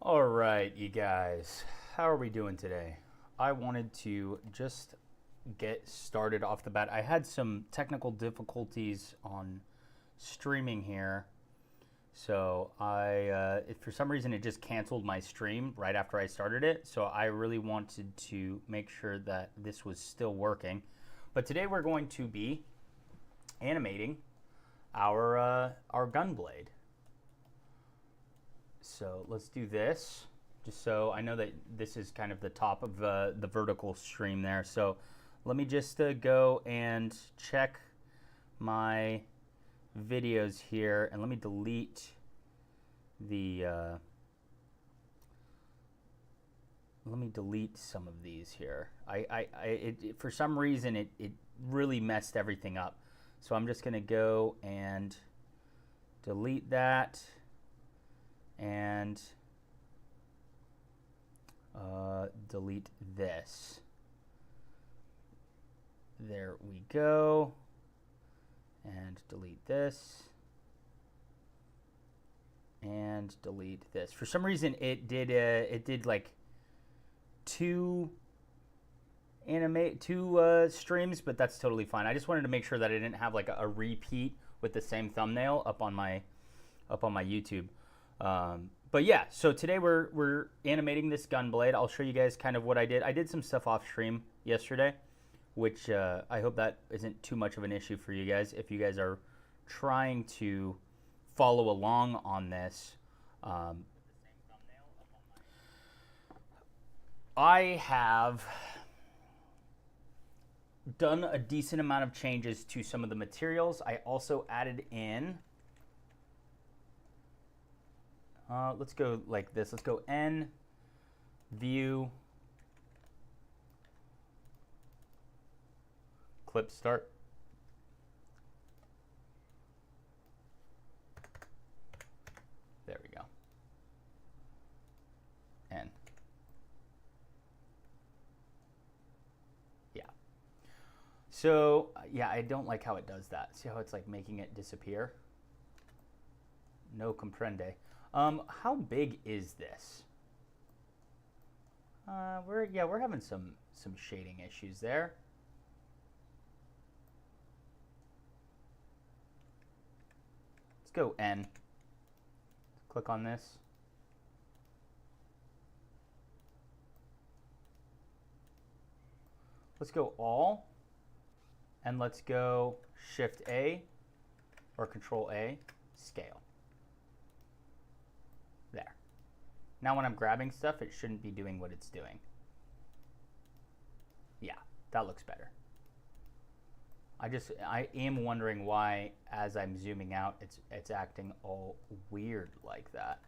All right, you guys, how are we doing today? I wanted to just get started off the bat. I had some technical difficulties on streaming here, so if for some reason it just canceled my stream right after I started it. So I really wanted to make sure that this was still working. But today we're going to be animating our Gunblade. So let's do this, just so I know that this is kind of the top of the vertical stream there. So let me just go and check my videos here, and let me delete the let me delete some of these here. For some reason it really messed everything up. So I'm just gonna go and delete that and delete this. There we go. And delete this. And delete this. For some reason it did like two streams, but that's totally fine. I just wanted to make sure that I didn't have like a repeat with the same thumbnail up on my YouTube. But yeah, so today we're animating this Gunblade. I'll show you guys kind of what I did. I did some stuff off stream yesterday, which I hope that isn't too much of an issue for you guys if you guys are trying to follow along on this. I have done a decent amount of changes to some of the materials. I also added in let's go like this. Let's go N, view, clip start. There we go. N. Yeah. So, yeah, I don't like how it does that. See how it's like making it disappear? No comprende. How big is this? We're having some shading issues there. Let's go N. Click on this. Let's go all, and let's go Shift A or Control A, scale. There. Now when I'm grabbing stuff, it shouldn't be doing what it's doing. Yeah, that looks better. I am wondering why, as I'm zooming out, it's acting all weird like that.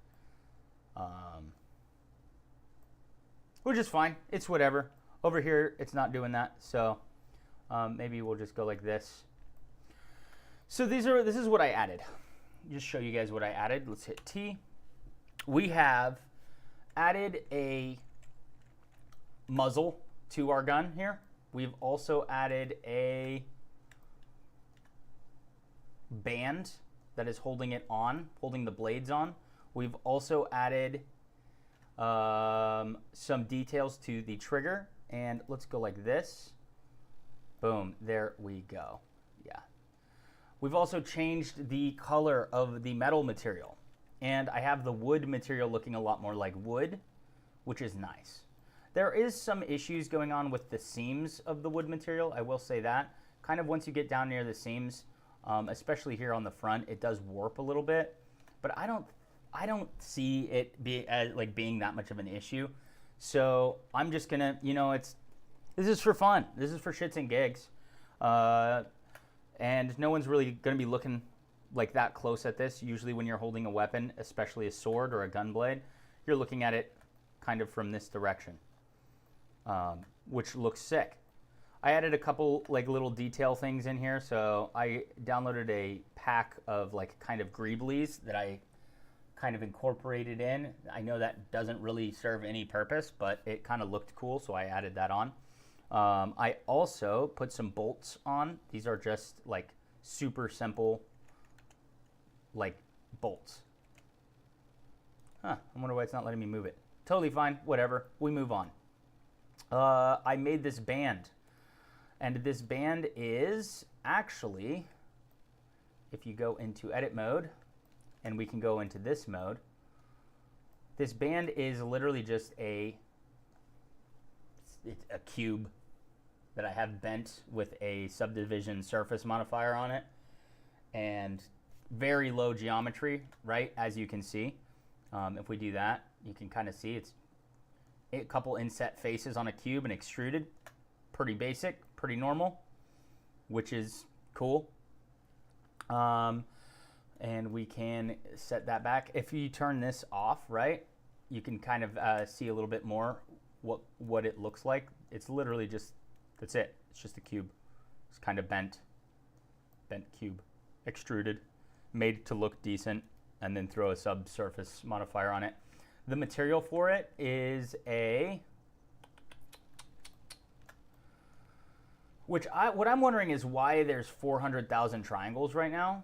Which is fine. It's whatever. Over here, it's not doing that, so maybe we'll just go like this. So this is what I added. Just show you guys what I added. Let's hit T. We have added a muzzle to our gun here. We've also added a band that is holding it on, holding the blades on. We've also added some details to the trigger, and let's go like this. Boom, there we go. Yeah. We've also changed the color of the metal material, and I have the wood material looking a lot more like wood, which is nice. There is some issues going on with the seams of the wood material, I will say that. Kind of once you get down near the seams, especially here on the front, it does warp a little bit, but I don't see it being that much of an issue. So I'm just gonna, this is for fun. This is for shits and gigs. And no one's really gonna be looking like that close at this. Usually when you're holding a weapon, especially a sword or a gunblade, you're looking at it kind of from this direction, which looks sick. I added a couple like little detail things in here. So I downloaded a pack of like kind of greeblies that I kind of incorporated in. I know that doesn't really serve any purpose, but it kind of looked cool, so I added that on. I also put some bolts on. These are just like super simple like bolts. Huh, I wonder why it's not letting me move it. Totally fine, whatever, we move on. I made this band, and this band is actually, if you go into edit mode, and we can go into this mode, this band is literally just it's a cube that I have bent with a subdivision surface modifier on it, and very low geometry, right, as you can see. If we do that, you can kind of see it's a couple inset faces on a cube and extruded. Pretty basic, pretty normal, which is cool. And we can set that back. If you turn this off, right, you can kind of see a little bit more what it looks like. It's literally just, that's it. It's just a cube. It's kind of bent cube, extruded, made to look decent, and then throw a subsurface modifier on it. The material for it is what I'm wondering is why there's 400,000 triangles right now.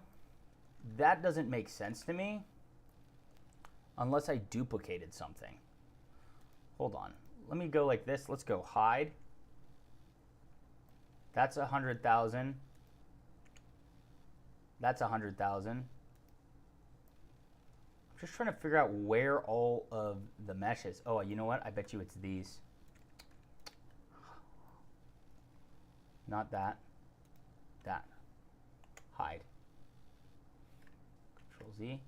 That doesn't make sense to me unless I duplicated something. Hold on. Let me go like this. Let's go hide. That's 100,000. That's 100,000. I'm just trying to figure out where all of the mesh is. Oh, you know what? I bet you it's these. Not that. That. Hide. Control Z.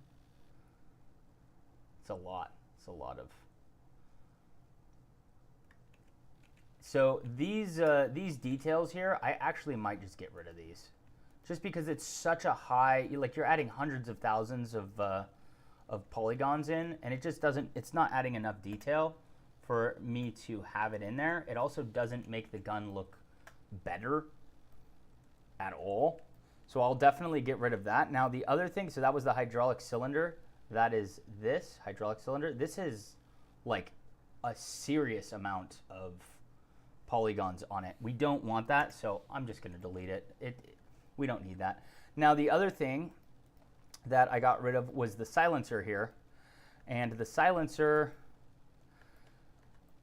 It's a lot. It's a lot of. So these details here, I actually might just get rid of these, just because it's such a high. Like, you're adding hundreds of thousands of polygons in, and it just doesn't. It's not adding enough detail for me to have it in there. It also doesn't make the gun look better at all. So I'll definitely get rid of that. Now the other thing, so that was the hydraulic cylinder. That is this hydraulic cylinder. This is like a serious amount of polygons on it. We don't want that, so I'm just going to delete it. We don't need that. Now the other thing that I got rid of was the silencer here, and the silencer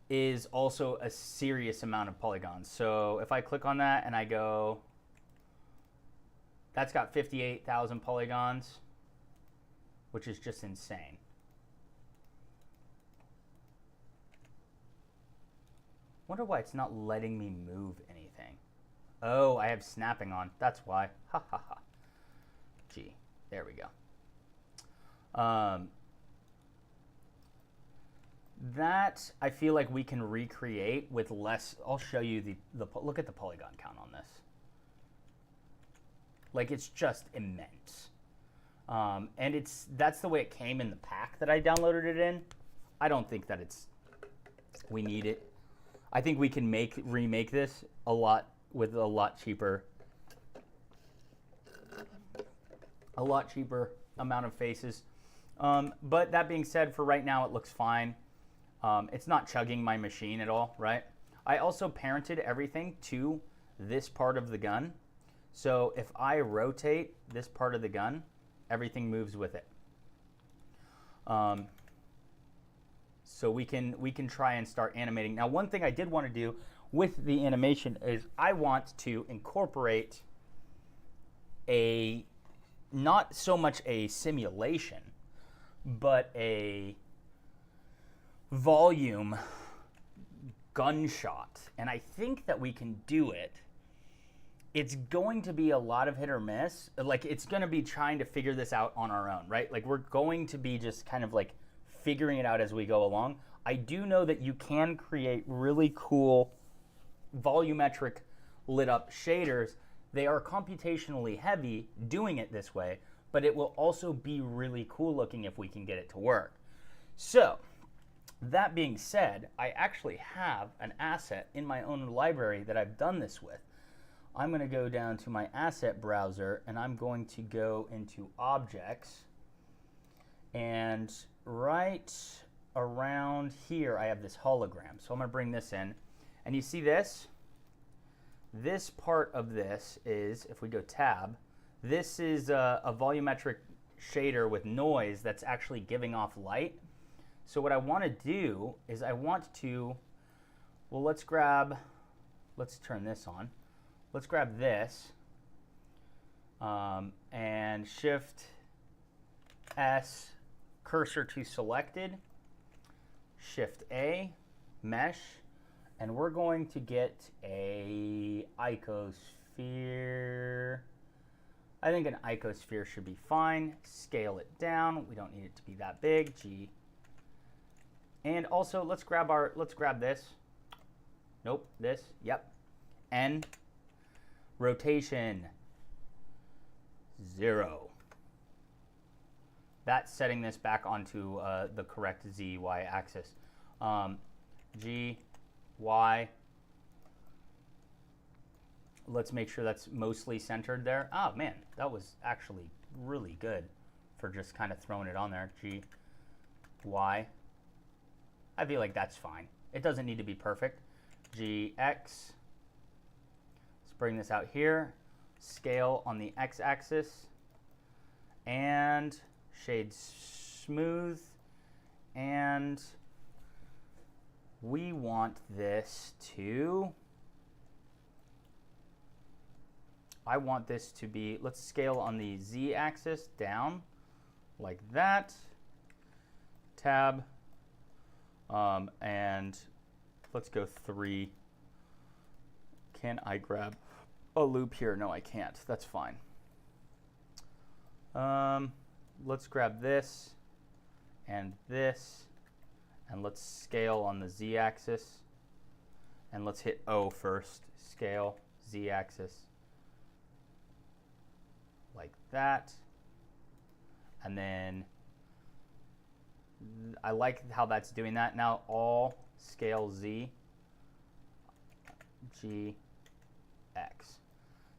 is also a serious amount of polygons. So if I click on that and I go, that's got 58,000 polygons, which is just insane. Wonder why it's not letting me move anything. Oh, I have snapping on. That's why. Ha ha ha. Gee, there we go. That I feel like we can recreate with less. I'll show you the look at the polygon count on this. Like, it's just immense. And that's the way it came in the pack that I downloaded it in. I don't think that we need it. I think we can remake this with a lot cheaper amount of faces. But that being said, for right now, it looks fine. It's not chugging my machine at all, right? I also parented everything to this part of the gun. So if I rotate this part of the gun, everything moves with it. So we can try and start animating. Now, one thing I did want to do with the animation is I want to incorporate not so much a simulation, but a volume gunshot. And I think that we can do it. It's going to be a lot of hit or miss. Like, it's going to be trying to figure this out on our own, right? Like, we're going to be just kind of like figuring it out as we go along. I do know that you can create really cool volumetric lit up shaders. They are computationally heavy doing it this way, but it will also be really cool looking if we can get it to work. So that being said, I actually have an asset in my own library that I've done this with. I'm going to go down to my asset browser, and I'm going to go into objects, and right around here I have this hologram. So I'm going to bring this in, and you see this part of this is, if we go tab, this is a volumetric shader with noise that's actually giving off light. So what I want to do is I want to, well, let's turn this on. Let's grab this and Shift S, cursor to selected, Shift A, mesh, and we're going to get a icosphere. I think an icosphere should be fine. Scale it down. We don't need it to be that big. G. And also let's grab this. Nope, this. Yep. N. Rotation 0. That's setting this back onto the correct Z-Y axis. G, Y. Let's make sure that's mostly centered there. Oh man, that was actually really good for just kind of throwing it on there. G, Y. I feel like that's fine. It doesn't need to be perfect. G, X. Let's bring this out here. Scale on the X axis. And shade smooth. And we want this to, I want this to be, let's scale on the Z axis down like that. Tab. And let's go 3. Can I grab a loop here? No, I can't. That's fine. Let's grab this and this, and let's scale on the Z axis. And let's hit O first. Scale, Z axis. Like that. And then I like how that's doing that. Now all scale Z, G, X.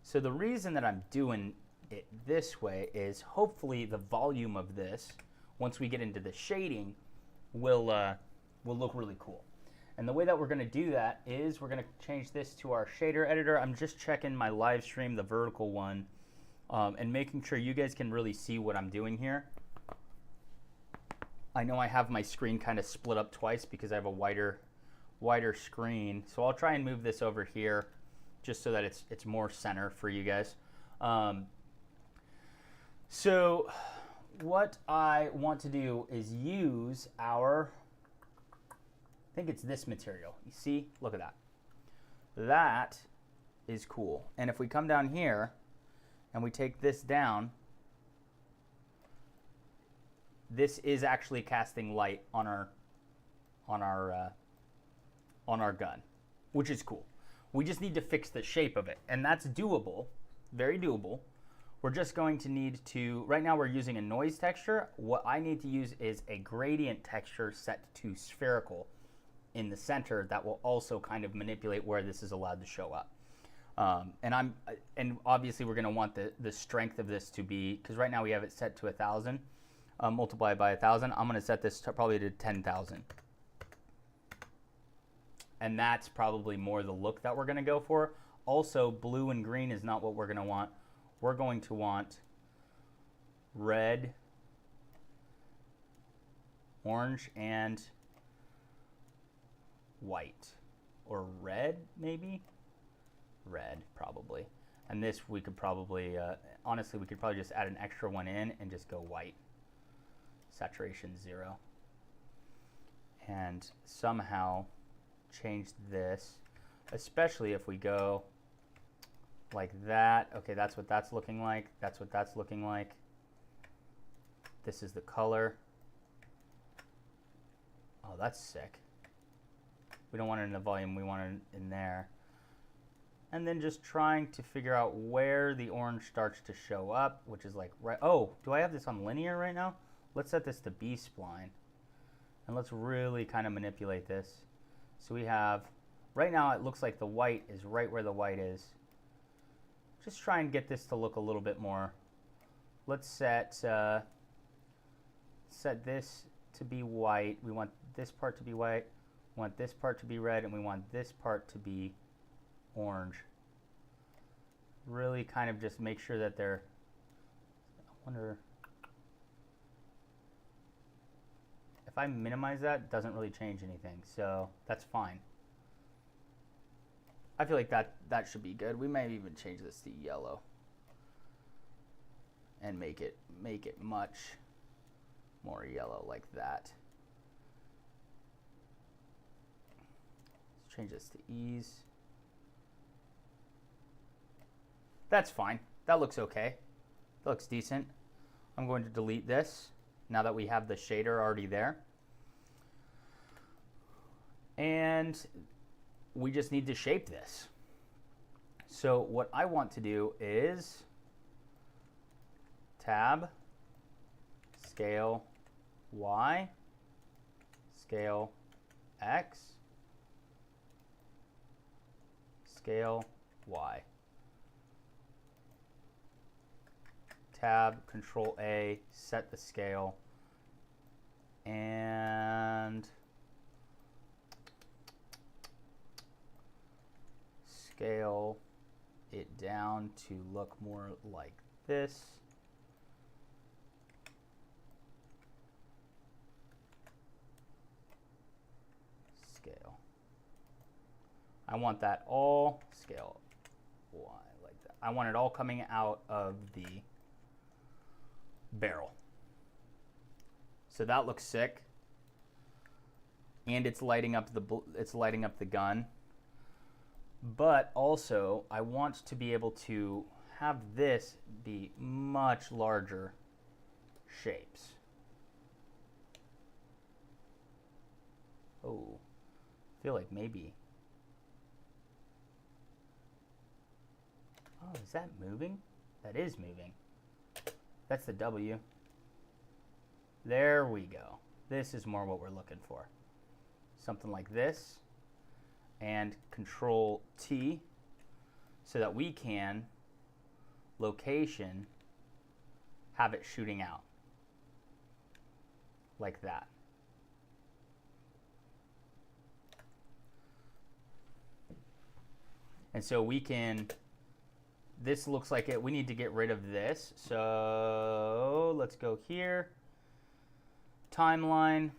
So the reason that I'm doing it this way is hopefully the volume of this, once we get into the shading, will look really cool. And the way that we're going to do that is we're going to change this to our shader editor. I'm just checking my live stream, the vertical one, and making sure you guys can really see what I'm doing here. I know I have my screen kind of split up twice because I have a wider screen. So I'll try and move this over here just so that it's more center for you guys. So what I want to do is use our, I think it's this material. You see? Look at that. That is cool. And if we come down here and we take this down, this is actually casting light on our gun, which is cool. We just need to fix the shape of it, and that's doable, very doable. We're just going to need to, right now we're using a noise texture. What I need to use is a gradient texture set to spherical in the center that will also kind of manipulate where this is allowed to show up. And obviously we're going to want the strength of this to be, because right now we have it set to 1,000. Multiplied by 1,000. I'm going to set this to probably to 10,000. And that's probably more the look that we're going to go for. Also, blue and green is not what we're going to want. We're going to want red, orange, and white. Or red, maybe? Red, probably. And this we could probably, honestly, we could probably just add an extra one in and just go white. Saturation 0, and somehow change this, especially if we go like that. Okay, that's what that's looking like. That's what that's looking like. This is the color. Oh, that's sick. We don't want it in the volume, we want it in there. And then just trying to figure out where the orange starts to show up, which is like right. Oh, do I have this on linear right now? Let's set this to B-spline, and let's really kind of manipulate this. So we have, right now it looks like the white is right where the white is. Just try and get this to look a little bit more. Let's set this to be white. We want this part to be white, we want this part to be red, and we want this part to be orange. Really kind of just make sure that they're, I wonder if I minimize that, it doesn't really change anything, so that's fine. I feel like that should be good. We may even change this to yellow and make it much more yellow like that. Let's change this to ease. That's fine. That looks okay. That looks decent. I'm going to delete this now that we have the shader already there. And we just need to shape this. So what I want to do is tab, scale Y, scale X, scale Y. Tab, Control A, set the scale, and scale it down to look more like this. Scale. I want that all scale Y like that. I want it all coming out of the barrel. So that looks sick, and it's lighting up the gun. But also, I want to be able to have this be much larger shapes. Oh, I feel like maybe. Oh, is that moving? That is moving. That's the W. There we go. This is more what we're looking for. Something like this. And Control T so that we can location have it shooting out like that. And so we can, this looks like it, we need to get rid of this. So let's go here, timeline,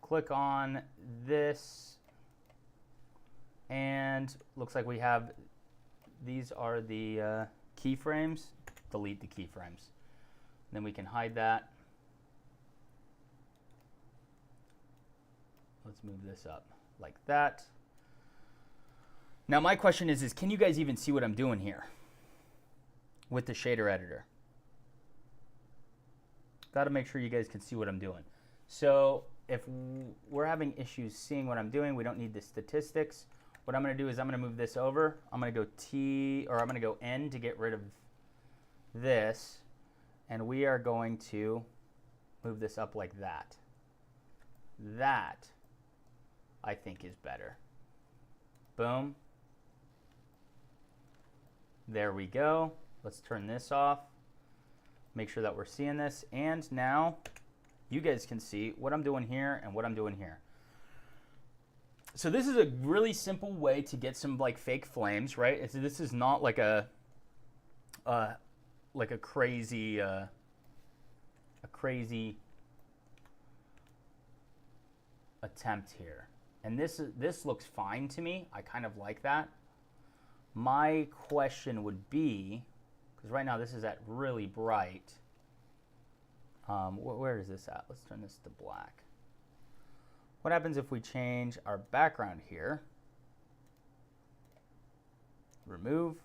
click on this, and looks like we have, these are the keyframes. Delete the keyframes. Then we can hide that. Let's move this up like that. Now my question is can you guys even see what I'm doing here with the shader editor? Got to make sure you guys can see what I'm doing. So if we're having issues seeing what I'm doing, we don't need the statistics. What I'm going to do is I'm going to move this over. I'm going to go T, or I'm going to go N to get rid of this. And we are going to move this up like that. That, I think, is better. Boom. There we go. Let's turn this off. Make sure that we're seeing this. And now you guys can see what I'm doing here and what I'm doing here. So this is a really simple way to get some like fake flames, right? This is not like a crazy attempt here. And this looks fine to me. I kind of like that. My question would be, because right now this is at really bright. Where is this at? Let's turn this to black. What happens if we change our background here? Remove.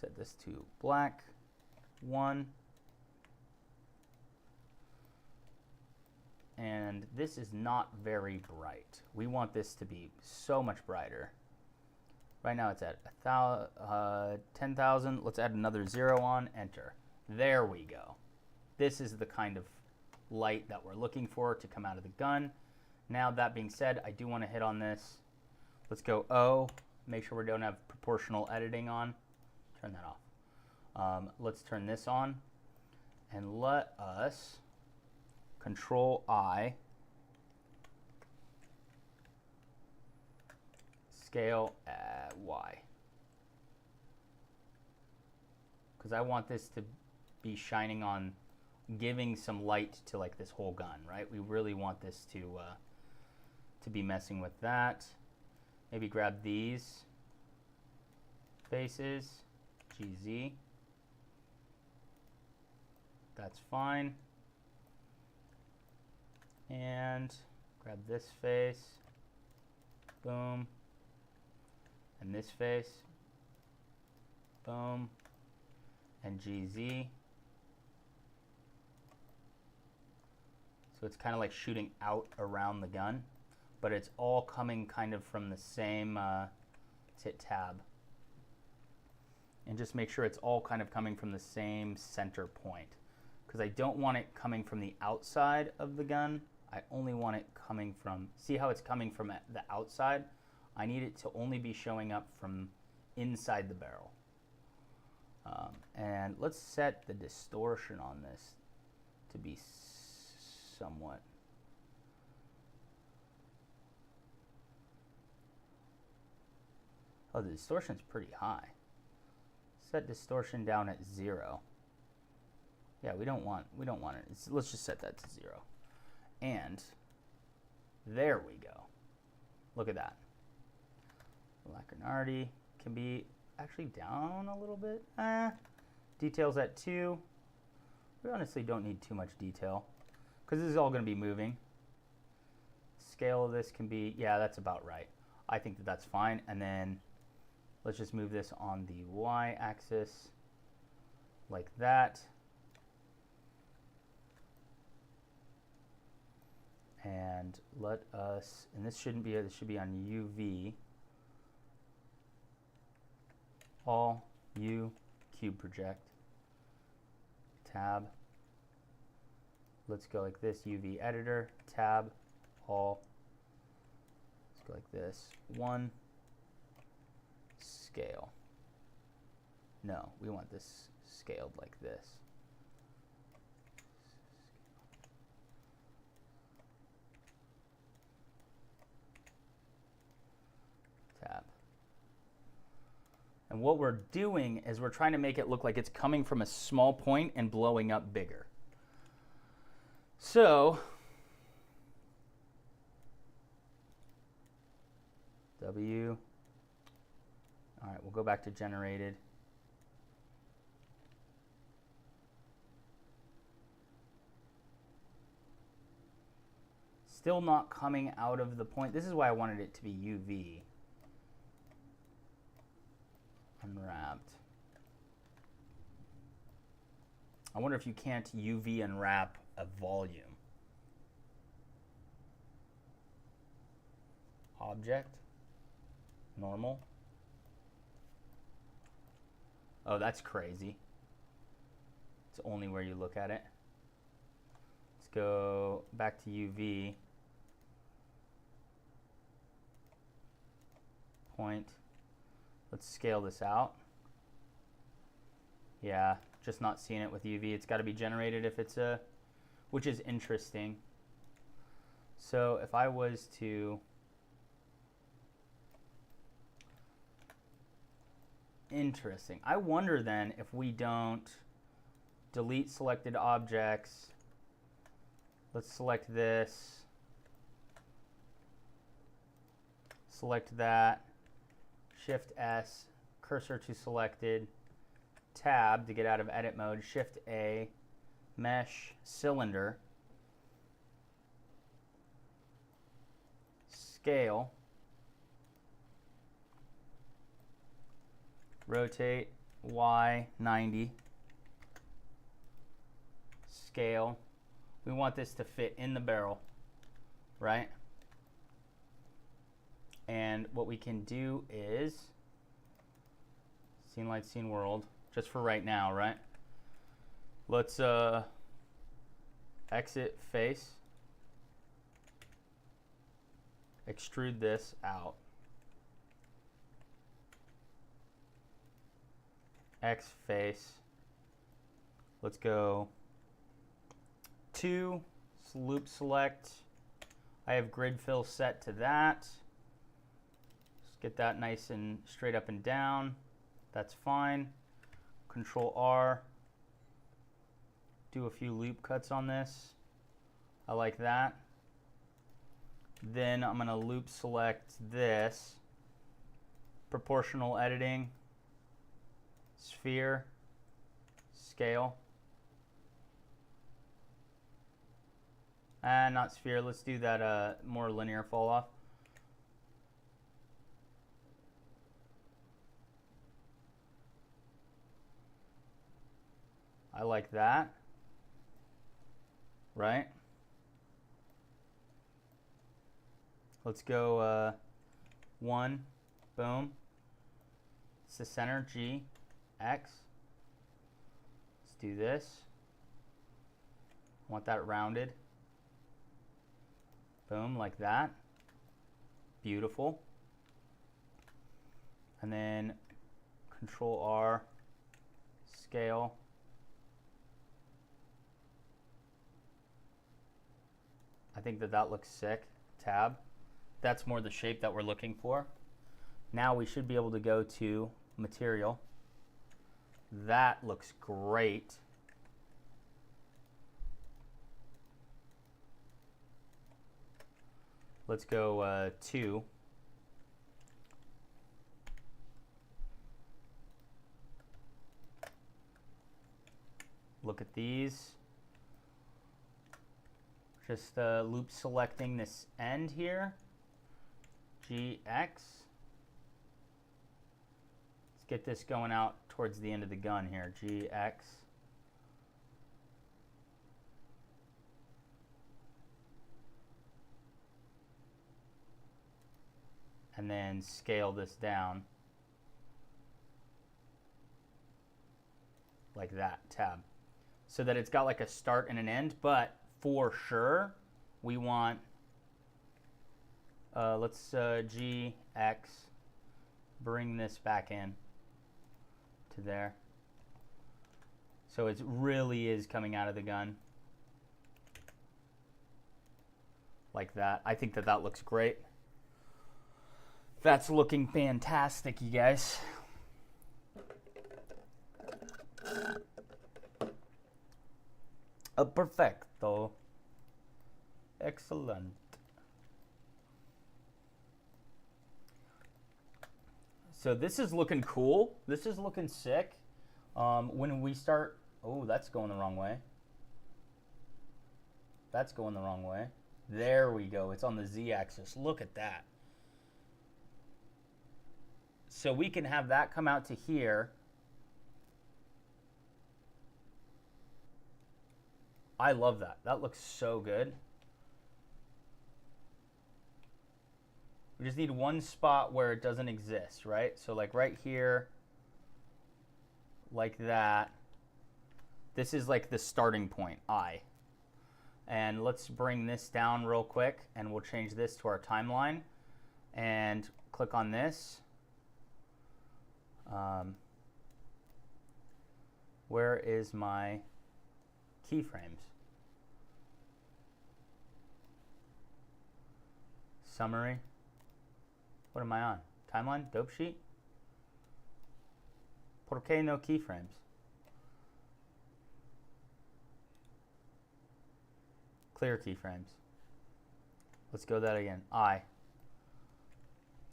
Set this to black 1. And this is not very bright. We want this to be so much brighter. Right now it's at 10,000. Let's add another 0 on, enter. There we go. This is the kind of light that we're looking for to come out of the gun. Now that being said, I do want to hit on this. Let's go O, make sure we don't have proportional editing on. Turn that off. Let's turn this on and let us Control I, scale at Y, because I want this to be shining on giving some light to like this whole gun, right? We really want this to be messing with that. Maybe grab these faces, GZ. That's fine. And grab this face, boom, and this face, boom, and GZ. So it's kind of like shooting out around the gun, but it's all coming kind of from the same, let's hit tab. And just make sure it's all kind of coming from the same center point, because I don't want it coming from the outside of the gun. I only want it coming from, see how it's coming from the outside? I need it to only be showing up from inside the barrel. And let's set the distortion on this to be somewhat. Oh, the distortion's pretty high. Set distortion down at 0. Yeah, we don't want it. Let's just set that to 0. And there we go. Look at that. Lacrinarity can be actually down a little bit. Details at 2. We honestly don't need too much detail because this is all going to be moving. Scale of this can be, yeah, that's about right. I think that that's fine. And then let's just move this on the y-axis like that. And let us, and this shouldn't be, this should be on UV. All U cube project. Tab. Let's go like this, UV editor, tab, all. Let's go like this. 1. Scale. No, we want this scaled like this. Tab. And what we're doing is we're trying to make it look like it's coming from a small point and blowing up bigger. So, W. All right, we'll go back to generated. Still not coming out of the point. This is why I wanted it to be UV. Unwrapped. I wonder if you can't UV unwrap a volume. Object. Normal. Oh, that's crazy. It's only where you look at it. Let's go back to UV. Point. Let's scale this out. Yeah, just not seeing it with UV. It's got to be generated if it's a, which is interesting. So if I was to, interesting. I wonder then if we don't delete selected objects. Let's select this. Select that. Shift S, cursor to selected, tab to get out of edit mode, Shift A, mesh, cylinder, scale, rotate, Y, 90, scale. We want this to fit in the barrel, right? And what we can do is scene light, scene world, just for right now, right? Let's exit face, extrude this out, X face. Let's go 2, loop select. I have grid fill set to that. Get that nice and straight up and down. That's fine. Control R. do a few loop cuts on this. I like that. Then I'm going to loop select this. Proportional editing. Sphere. Scale. Not sphere. Let's do that more linear fall off. I like that. Right? Let's go 1. Boom. It's the center. G. X. Let's do this. I want that rounded. Boom, like that. Beautiful. And then Control R, scale. I think that looks sick. Tab. That's more the shape that we're looking for. Now we should be able to go to material. That looks great. Let's go 2. Look at these. Just loop selecting this end here. GX. Let's get this going out towards the end of the gun here. GX. And then scale this down like that, tab, so that it's got like a start and an end. But for sure we want let's GX, bring this back in to there, so it really is coming out of the gun like that. I think that looks great. That's looking fantastic, you guys. Perfecto. Excellent. So this is looking cool. This is looking sick. When we start... Oh, that's going the wrong way. That's going the wrong way. There we go. It's on the Z-axis. Look at that. So we can have that come out to here. I love that. That looks so good. We just need one spot where it doesn't exist, right? So like right here, like that. This is like the starting point, I. And let's bring this down real quick, and we'll change this to our timeline. And click on this. Where is my keyframes? Summary. What am I on? Timeline? Dope sheet? ¿Por qué no keyframes? Clear keyframes. Let's go that again. I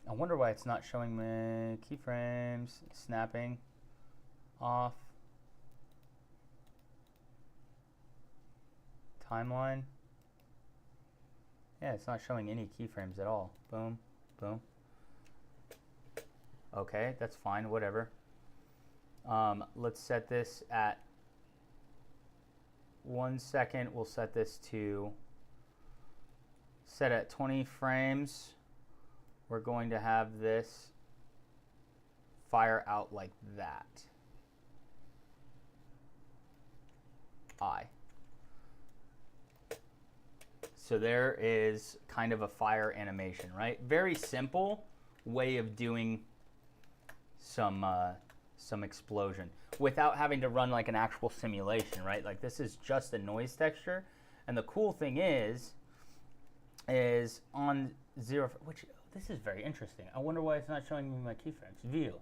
wonder why it's not showing me keyframes. Snapping. Off. Timeline. Yeah, it's not showing any keyframes at all. Boom, boom. Okay, that's fine, whatever. Let's set this at 1 second. We'll set this to set at 20 frames. We're going to have this fire out like that. So there is kind of a fire animation, right? Very simple way of doing some explosion without having to run like an actual simulation, right? Like this is just a noise texture. And the cool thing is on 0, which this is very interesting. I wonder why it's not showing me my keyframes. View.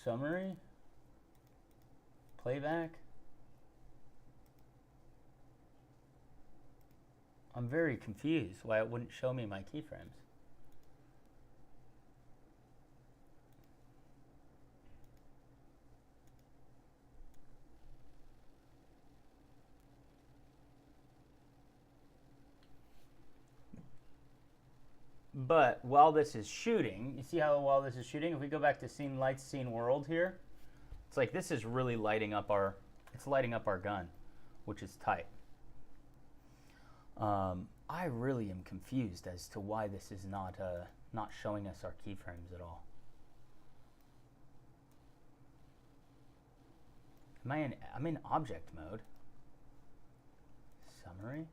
Summary. Playback. I'm very confused why it wouldn't show me my keyframes. But while this is shooting, you see how while this is shooting, if we go back to scene lights, scene world here, it's like this is really lighting up our, it's lighting up our gun, which is tight. I really am confused as to why this is not showing us our keyframes at all. I'm in object mode. Summary.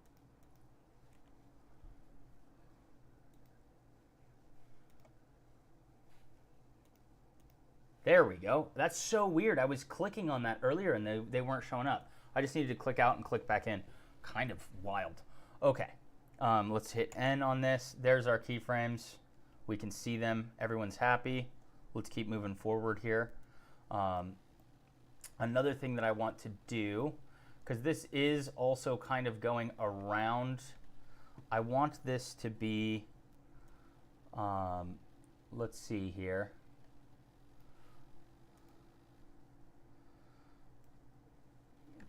There we go. That's so weird. I was clicking on that earlier and they weren't showing up. I just needed to click out and click back in. Kind of wild. Okay. Let's hit N on this. There's our keyframes. We can see them. Everyone's happy. Let's keep moving forward here. Another thing that I want to do, because this is also kind of going around, I want this to be, let's see here.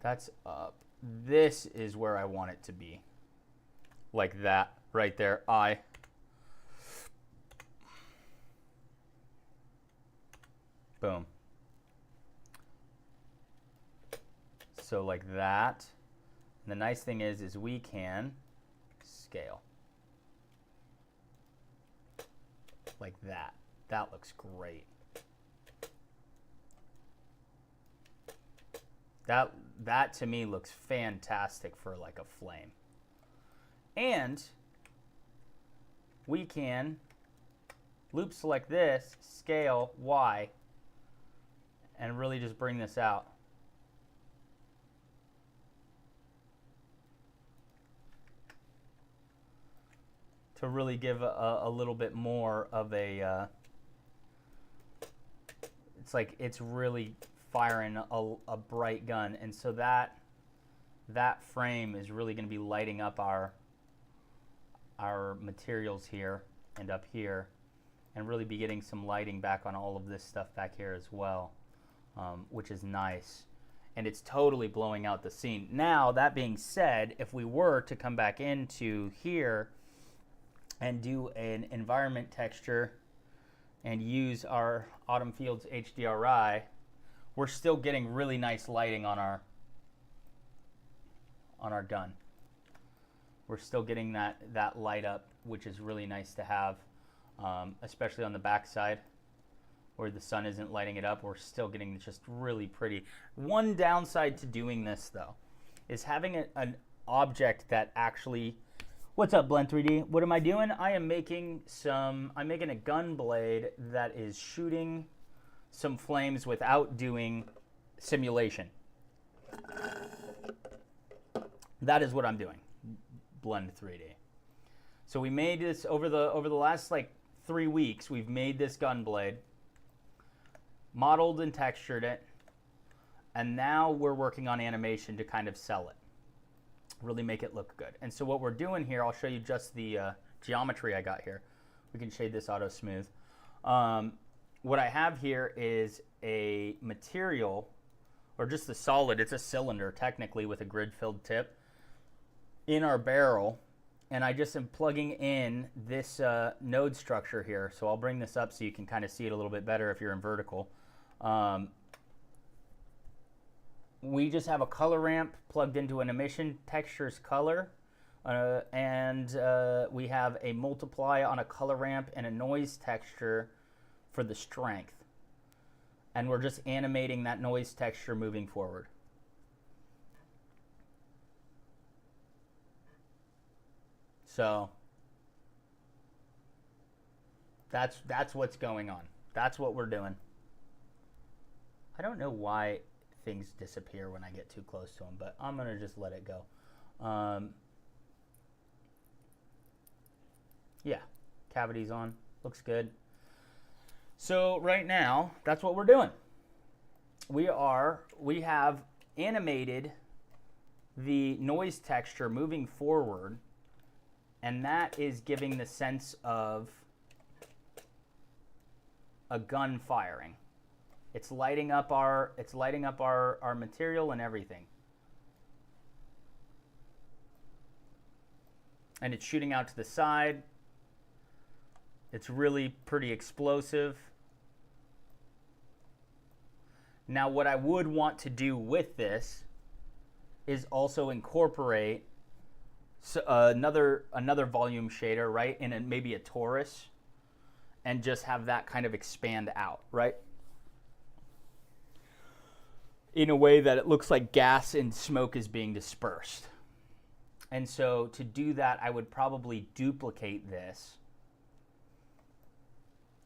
That's up. This is where I want it to be. Like that, right there, I. Boom. So like that. And the nice thing is we can scale. Like that. That looks great. That to me looks fantastic for like a flame. And we can loop select this, scale Y, and really just bring this out. To really give a little bit more of a, it's like it's really firing a bright gun, and so that frame is really going to be lighting up our materials here and up here, and really be getting some lighting back on all of this stuff back here as well, which is nice. And it's totally blowing out the scene. Now, that being said, if we were to come back into here and do an environment texture and use our Autumn Fields HDRI, we're still getting really nice lighting on our gun. We're still getting that light up, which is really nice to have, especially on the back side where the sun isn't lighting it up. We're still getting just really pretty. One downside to doing this, though, is having an object that actually... What's up, Blend 3D? What am I doing? I'm making a Gunblade that is shooting some flames without doing simulation. That is what I'm doing. Blend 3D. So we made this over the last like 3 weeks. We've made this Gunblade, modeled and textured it, and now we're working on animation to kind of sell it, really make it look good. And so what we're doing here, I'll show you just the geometry I got here. We can shade this auto smooth. What I have here is a material, or just the solid. It's a cylinder technically with a grid filled tip in our barrel, and I just am plugging in this node structure here. So I'll bring this up so you can kind of see it a little bit better if you're in vertical. We just have a color ramp plugged into an emission textures color, and we have a multiply on a color ramp and a noise texture for the strength. And we're just animating that noise texture moving forward. So that's what's going on. That's what we're doing. I don't know why things disappear when I get too close to them, but I'm gonna just let it go. Yeah, cavities on, looks good. So right now, that's what we're doing. we have animated the noise texture moving forward, and that is giving the sense of a gun firing. It's lighting up our material and everything. And it's shooting out to the side. It's really pretty explosive. Now what I would want to do with this is also incorporate another volume shader, right, in maybe a torus, and just have that kind of expand out, right, in a way that it looks like gas and smoke is being dispersed. And so to do that, I would probably duplicate this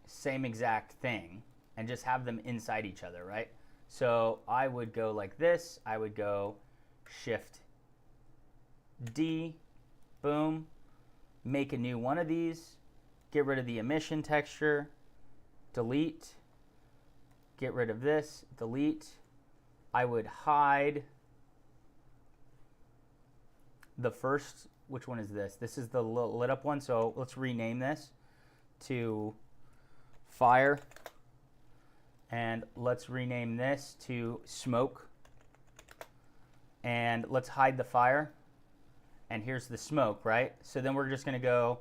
same exact thing and just have them inside each other, right? So I would go like this. I would go Shift D, boom, make a new one of these, get rid of the emission texture, delete, get rid of this, delete. I would hide the first, which one is this? This is the lit up one, so let's rename this to fire, and let's rename this to smoke, and let's hide the fire, and here's the smoke, right? So then we're just going to go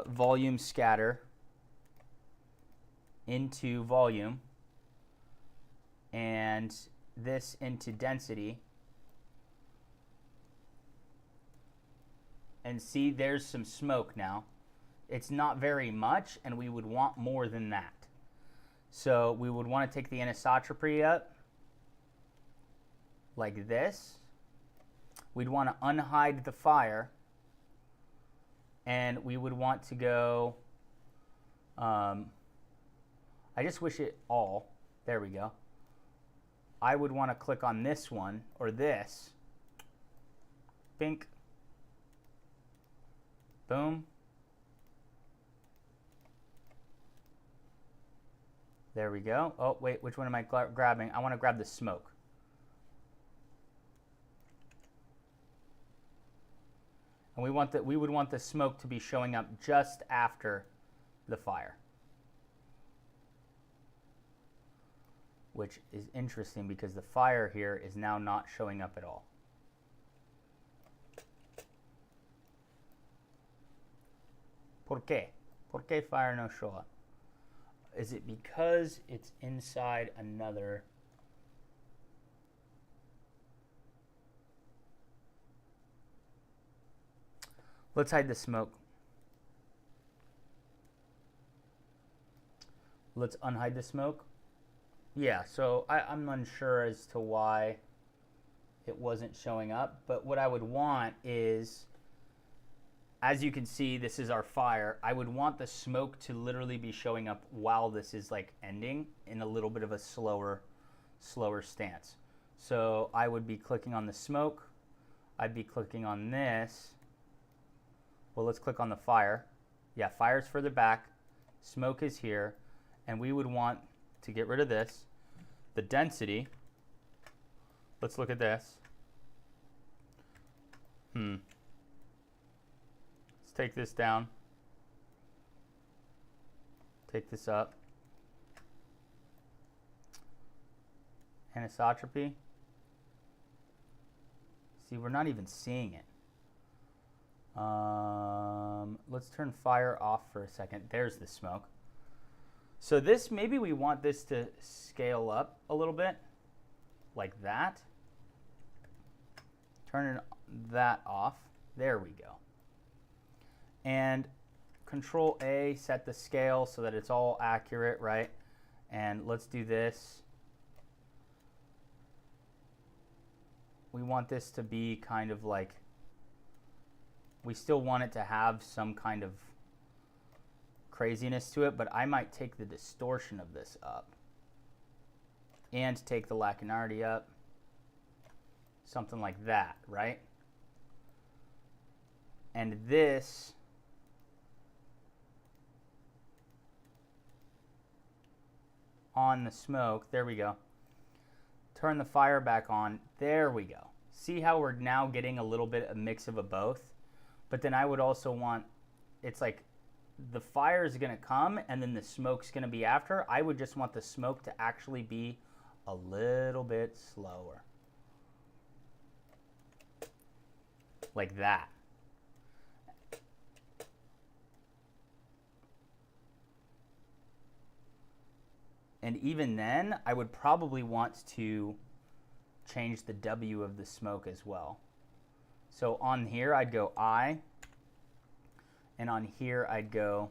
volume scatter into volume, and this into density, and see, there's some smoke now. It's not very much, and we would want more than that. So we would want to take the anisotropy up like this. We'd want to unhide the fire, and we would want to go, I just wish it all, there we go. I would want to click on this one, or this, bink, boom. There we go. Oh, wait, which one am I grabbing? I want to grab the smoke. And we would want the smoke to be showing up just after the fire. Which is interesting because the fire here is now not showing up at all. ¿Por qué? ¿Por qué fire no show up? Is it because it's inside another? Let's hide the smoke. Let's unhide the smoke. Yeah, so I'm unsure as to why it wasn't showing up, but what I would want is, as you can see, this is our fire. I would want the smoke to literally be showing up while this is like ending in a little bit of a slower stance. So I would be clicking on the smoke. I'd be clicking on this. Well, let's click on the fire. Yeah, fire's further back. Smoke is here. And we would want to get rid of this. The density. Let's look at this. Let's take this down. Take this up. Anisotropy. See, we're not even seeing it. Let's turn fire off for a second. There's the smoke. So this, maybe we want this to scale up a little bit, like that. Turn that off. There we go. And Control A, set the scale so that it's all accurate, right? And let's do this. We want this to be kind of like, we still want it to have some kind of craziness to it, but I might take the distortion of this up and take the lacunarity up, something like that, right? And this, on the smoke. There we go. Turn the fire back on. There we go. See how we're now getting a little bit a mix of a both? But then I would also want, it's like the fire is going to come and then the smoke's going to be after. I would just want the smoke to actually be a little bit slower. Like that. And even then, I would probably want to change the W of the smoke as well. So on here, I'd go I. And on here, I'd go,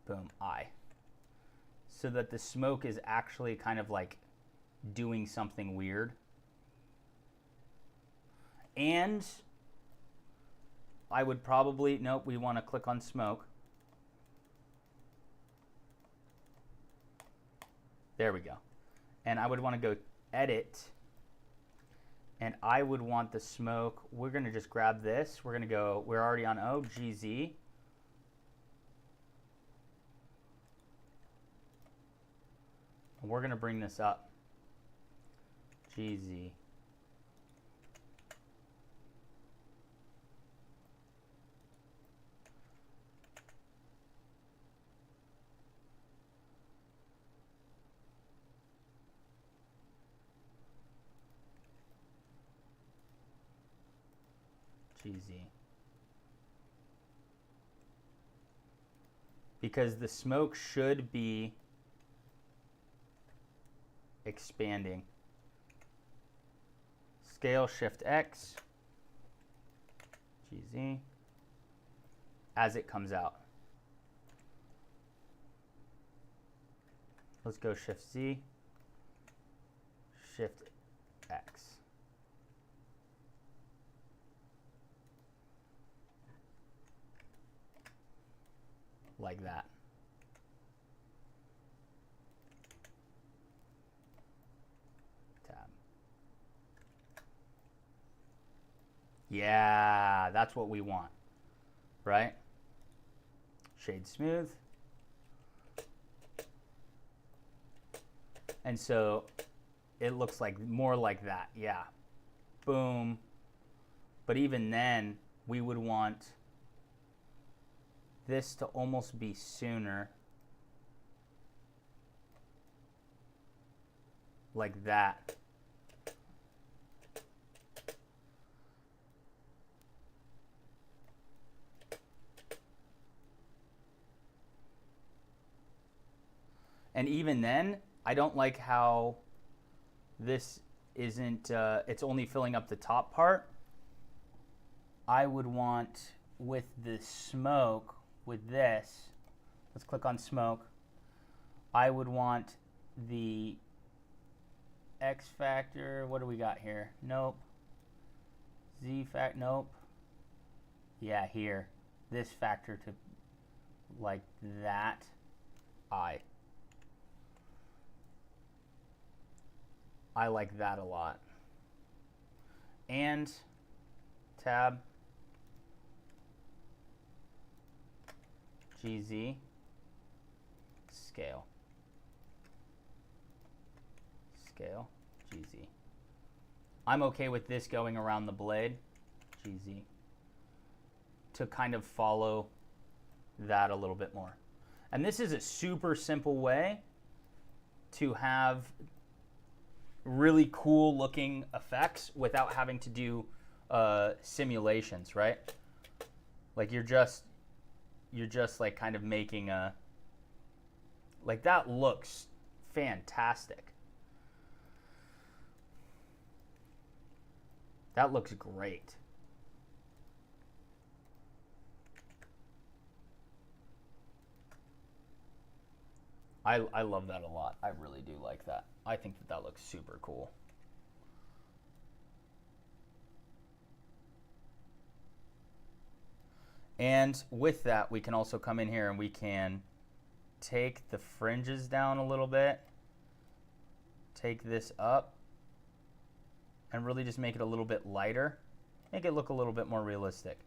boom, I. So that the smoke is actually kind of like doing something weird. And I would probably, nope, we want to click on smoke. There we go. And I would want to go edit. And I would want the smoke. We're going to just grab this. We're going to go, we're already on O, GZ. And we're going to bring this up. GZ. GZ. Because the smoke should be expanding. Scale Shift X, GZ, as it comes out. Let's go Shift Z, Shift X. Like that. Tab. Yeah, that's what we want, right? Shade smooth. And so it looks like more like that, yeah. Boom. But even then, we would want this to almost be sooner. Like that. And even then, I don't like how this isn't, it's only filling up the top part. I would want with the smoke, with this, let's click on smoke. I would want the X factor, what do we got here? Nope. Z factor, nope. Yeah, here. This factor to like that. I like that a lot. And tab, GZ, scale, scale, GZ. I'm okay with this going around the blade, GZ, to kind of follow that a little bit more. And this is a super simple way to have really cool looking effects without having to do simulations, right? Like you're just like kind of making a, like that looks fantastic. That looks great. I love that a lot. I really do like that. I think that that looks super cool. And with that, we can also come in here and we can take the fringes down a little bit, take this up, and really just make it a little bit lighter, make it look a little bit more realistic.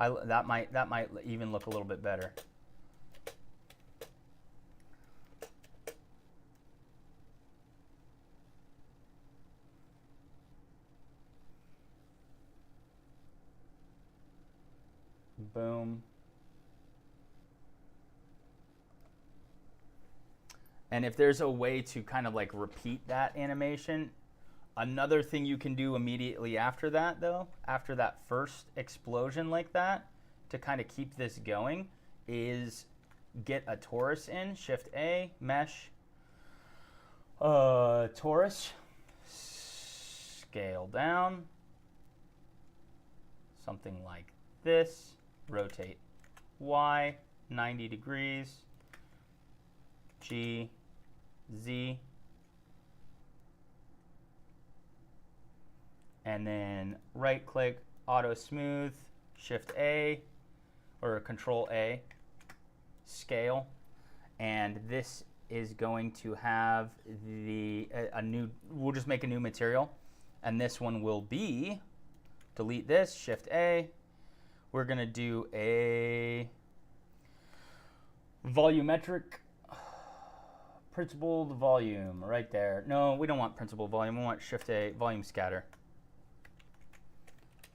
That might even look a little bit better. Boom. And if there's a way to kind of like repeat that animation, another thing you can do immediately after that, though, after that first explosion like that, to kind of keep this going, is get a torus in, Shift A, mesh, torus, scale down, something like this, rotate Y, 90 degrees, G, Z, and then right click, auto smooth, Shift A, or Control A, scale, and this is going to have a new, we'll just make a new material, and this one will be, delete this, Shift A, we're gonna do a volumetric principled volume right there. No, we don't want principled volume, we want Shift A, volume scatter.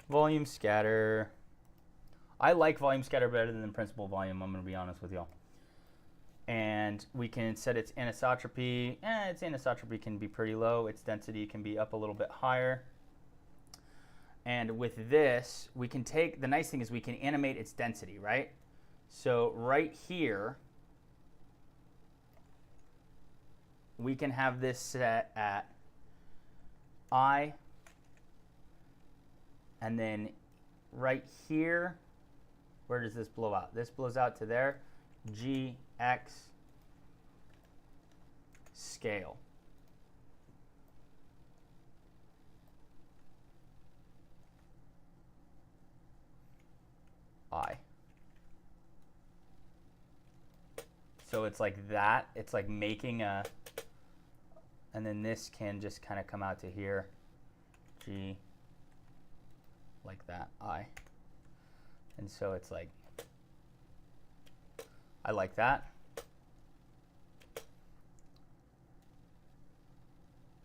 Volume scatter. I like volume scatter better than principal volume, I'm going to be honest with y'all. And we can set its anisotropy. Its anisotropy can be pretty low. Its density can be up a little bit higher. And with this, we can take, the nice thing is we can animate its density, right? So right here, we can have this set at I, and then right here, where does this blow out? This blows out to there. GX scale. I. So it's like that. It's like making a, and then this can just kind of come out to here. G, like that, I. And so it's like, I like that.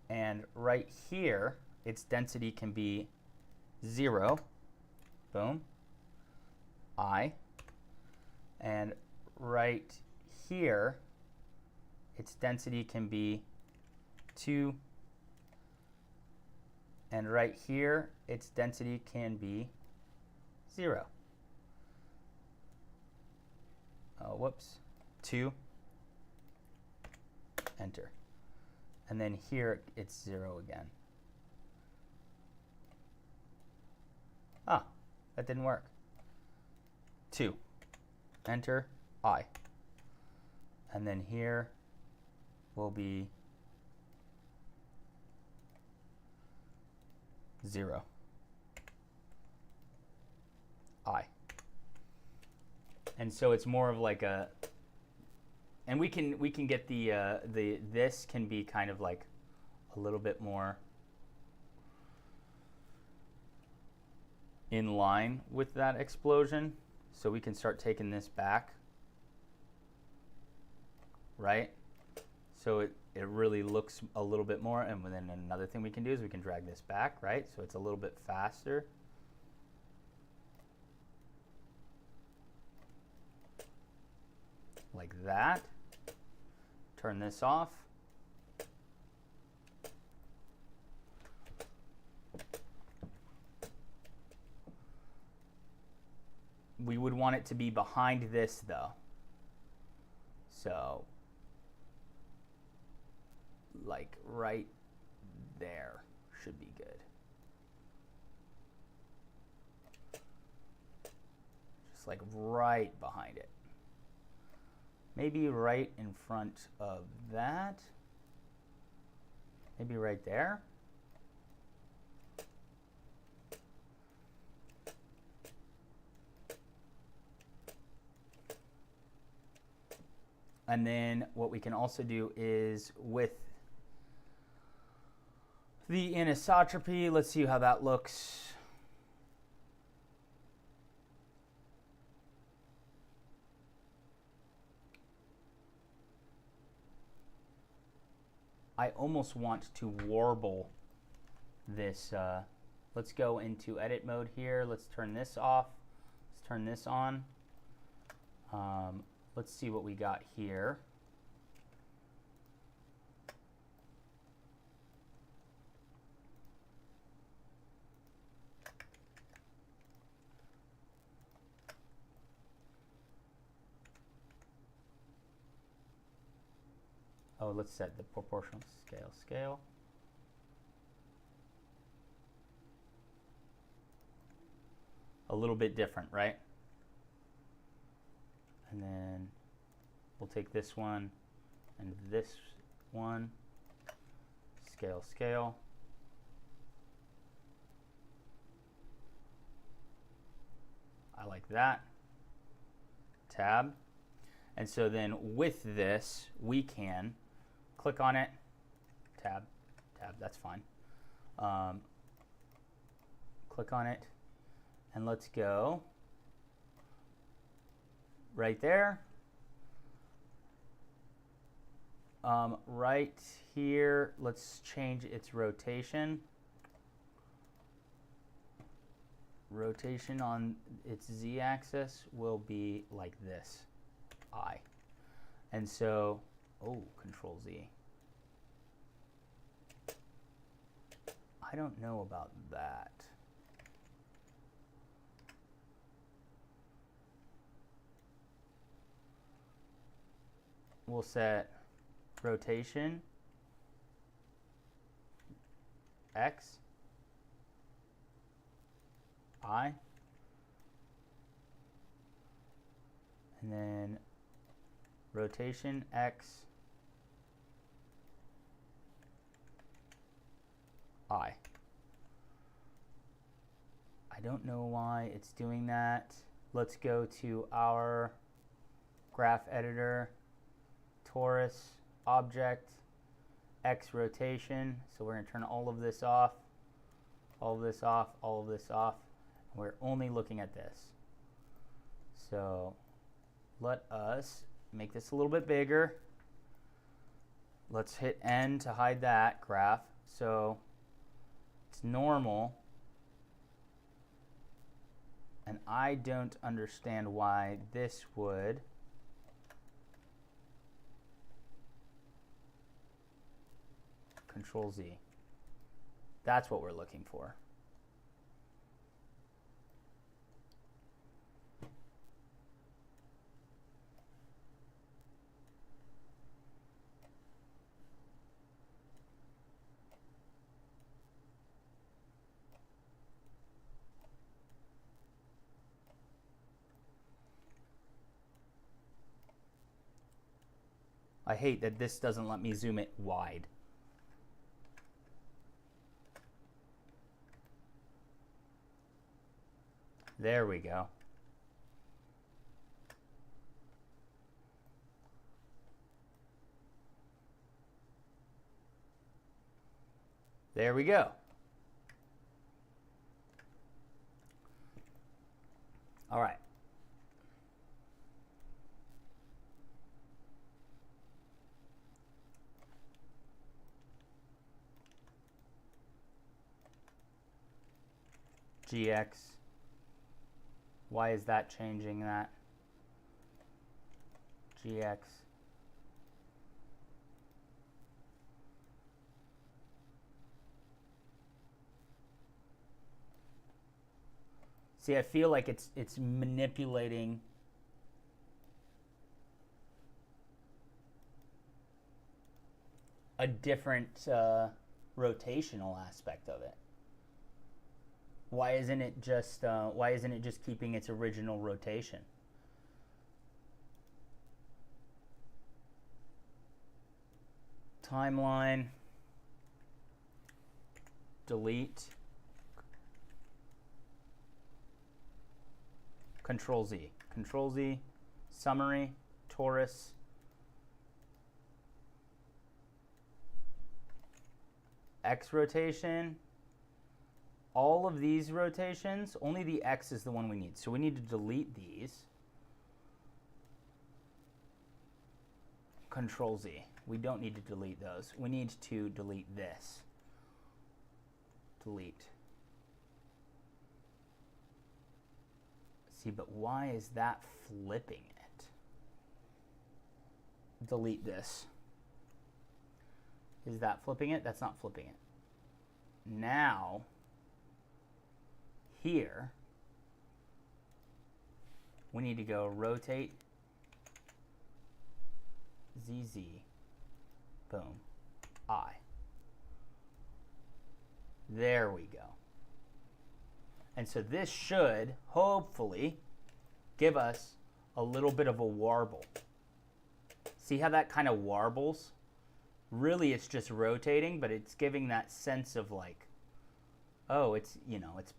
And right here, its density can be 0, boom, I. And right here, its density can be 2. And right here, its density can be 0. Oh, whoops, 2, enter. And then here, it's 0 again. Ah, that didn't work. 2, enter, I. And then here will be 0, I. And so it's more of like a, and we can get the this can be kind of like a little bit more in line with that explosion. So we can start taking this back, right? So it really looks a little bit more, and then another thing we can do is we can drag this back, right? So it's a little bit faster. Like that. Turn this off. We would want it to be behind this though. So, like right there should be good. Just like right behind it. Maybe right in front of that. Maybe right there. And then what we can also do is with the anisotropy, let's see how that looks. I almost want to warble this. Let's go into edit mode here. Let's turn this off. Let's turn this on. Let's see what we got here. Oh, let's set the proportional scale. A little bit different, right? And then we'll take this one and this one. Scale. I like that. Tab. And so then with this, we can click on it, tab, that's fine. Click on it, and let's go right there. Right here, let's change its rotation. Rotation on its z-axis will be like this, I. And so, oh, Control Z. I don't know about that. We'll set rotation X, I, and then rotation X, I. I don't know why it's doing that. Let's go to our graph editor, torus, object, X rotation. So we're going to turn all of this off, all of this off, all of this off. We're only looking at this. So let us make this a little bit bigger. Let's hit N to hide that graph. So it's normal. And I don't understand why this would Control Z. That's what we're looking for. I hate that this doesn't let me zoom it wide. There we go. There we go. All right. GX. Why is that changing that? GX. See, I feel like it's manipulating a different rotational aspect of it. Why isn't it just keeping its original rotation? Timeline, delete, Control Z, summary, torus, X rotation. All of these rotations, only the X is the one we need. So we need to delete these. Control Z. We don't need to delete those. We need to delete this. Delete. See, but why is that flipping it? Delete this. Is that flipping it? That's not flipping it. Now, here, we need to go rotate, ZZ, boom, I. There we go. And so this should, hopefully, give us a little bit of a warble. See how that kind of warbles? Really, it's just rotating, but it's giving that sense of like, oh, it's, you know, it's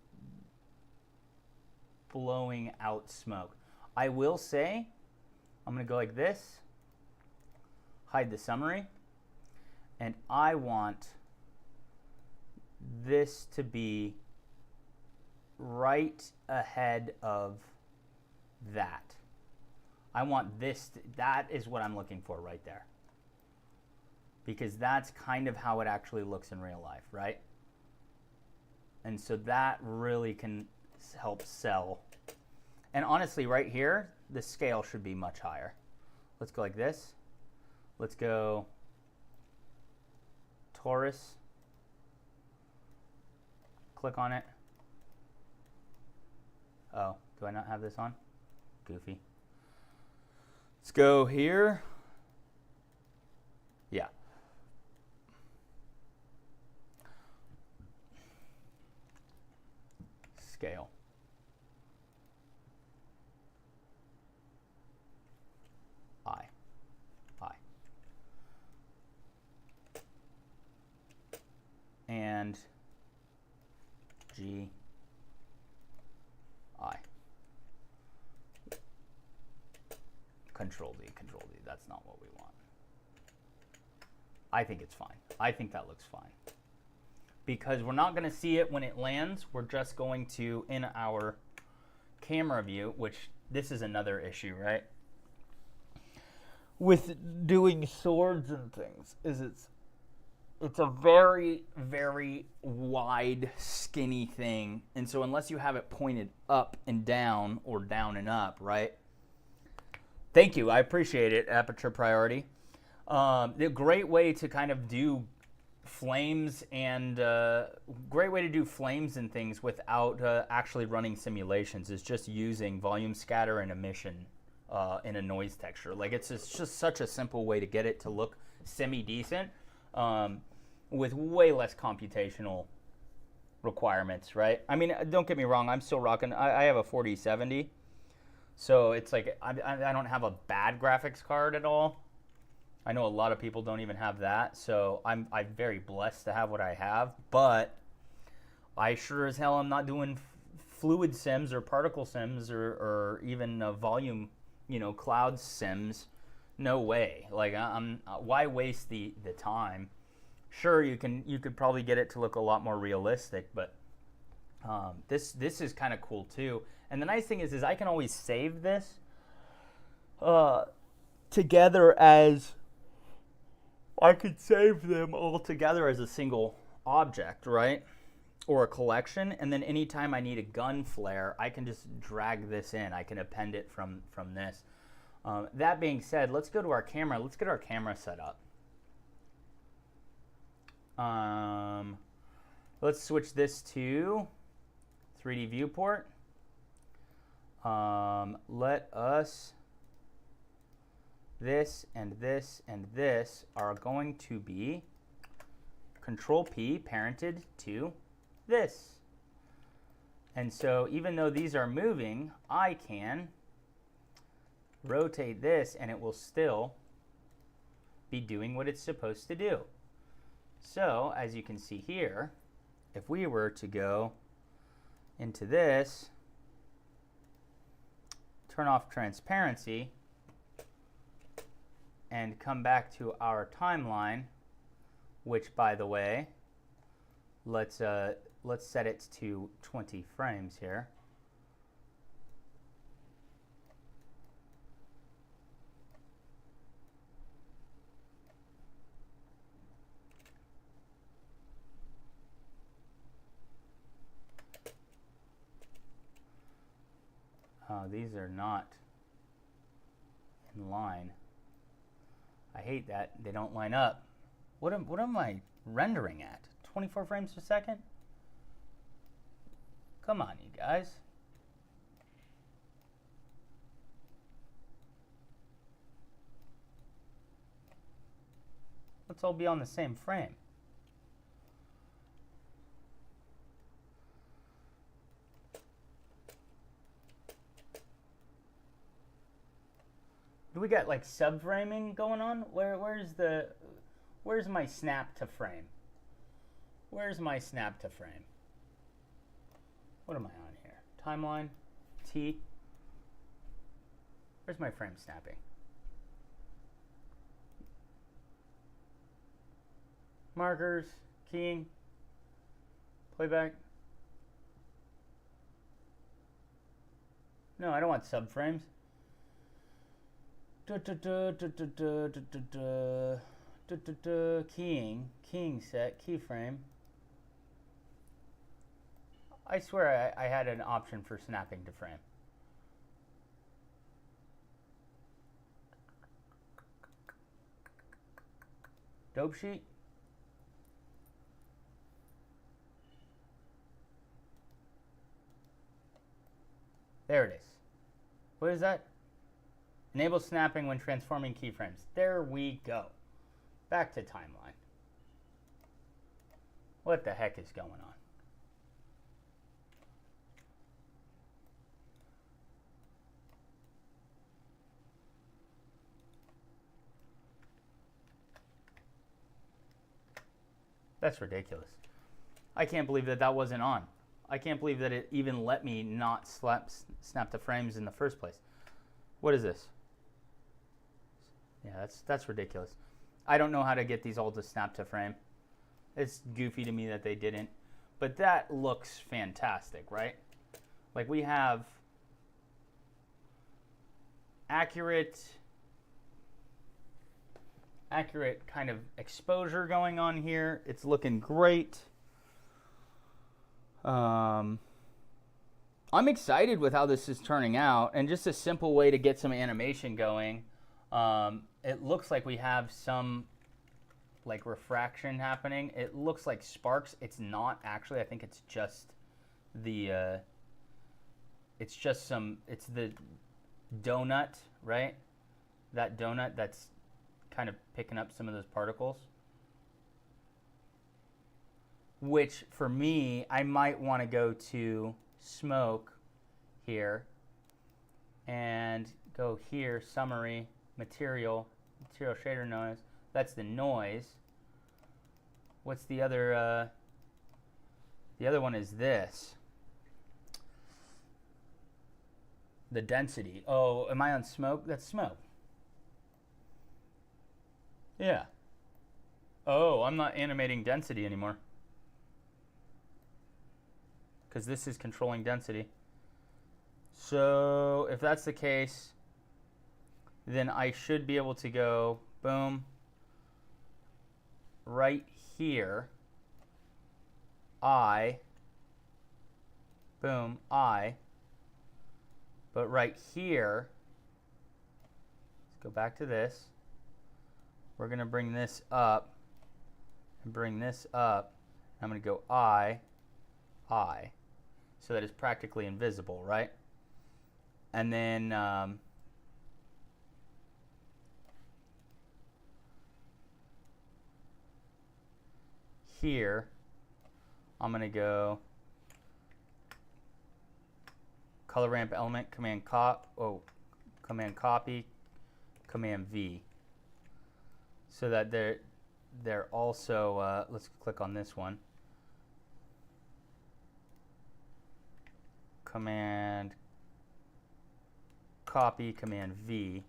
blowing out smoke. I will say, I'm going to go like this, hide the summary, and I want this to be right ahead of that. I want this, that is what I'm looking for right there. Because that's kind of how it actually looks in real life, right? And so that really can help sell. And honestly, right here, the scale should be much higher. Let's go like this. Let's go Taurus. Click on it. Oh, do I not have this on? Goofy. Let's go here. Yeah. Scale. I. And G. I. Control D, Control D. That's not what we want. I think it's fine. I think that looks fine. Because we're not going to see it when it lands. We're just going to, in our camera view, which this is another issue, right? With doing swords and things, is it's a very, very wide, skinny thing. And so unless you have it pointed up and down or down and up, right? Thank you. I appreciate it, Aperture Priority. The great way to kind of do flames and great way to do flames and things without actually running simulations is just using volume scatter and emission in a noise texture. Like it's just such a simple way to get it to look semi-decent with way less computational requirements, right? I mean, don't get me wrong, I'm still rocking, I have a 4070, so it's like I don't have a bad graphics card at all. I know a lot of people don't even have that, so I'm very blessed to have what I have, but I sure as hell am not doing fluid sims or particle sims or even volume, you know, cloud sims. No way. Like why waste the time? Sure, you could probably get it to look a lot more realistic, but this is kind of cool too. And the nice thing is I can always save this together as I could save them all together as a single object, right? Or a collection, and then anytime I need a gun flare, I can just drag this in. I can append it from this. That being said, let's go to our camera. Let's get our camera set up. Let's switch this to 3D viewport. Let us, this and this and this are going to be Control P parented to this. And so even though these are moving, I can rotate this and it will still be doing what it's supposed to do. So as you can see here, if we were to go into this, turn off transparency, and come back to our timeline, which by the way, let's set it to 20 frames here. These are not in line. I hate that they don't line up. What am I rendering at? 24 frames per second? Come on, you guys. Let's all be on the same frame. Do we got like subframing going on? Where's my snap to frame? Where's my snap to frame? What am I on here? Timeline, T. Where's my frame snapping? Markers, keying, playback. No, I don't want subframes. Keying set, keyframe. I swear I had an option for snapping to frame. Dope sheet. There it is. What is that? Enable snapping when transforming keyframes. There we go. Back to timeline. What the heck is going on? That's ridiculous. I can't believe that that wasn't on. I can't believe that it even let me not snap the frames in the first place. What is this? Yeah, that's ridiculous. I don't know how to get these all to snap to frame. It's goofy to me that they didn't. But that looks fantastic, right? Like we have accurate kind of exposure going on here. It's looking great. I'm excited with how this is turning out, and just a simple way to get some animation going. It looks like we have some like refraction happening. It looks like sparks. It's not actually. I think it's just the it's the donut, right? That donut that's kind of picking up some of those particles. Which for me, I might want to go to smoke here and go here, summary, material shader noise. That's the noise. What's the other one is this. The density. Oh, am I on smoke? That's smoke. Yeah. Oh, I'm not animating density anymore, because this is controlling density. So if that's the case, then I should be able to go, boom, right here, boom, but right here, let's go back to this. We're going to bring this up and bring this up. I'm going to go I, so that it's practically invisible, right? And then here, I'm going to go color ramp element, command copy, command V, so that they're also, let's click on this one. Command copy, command V,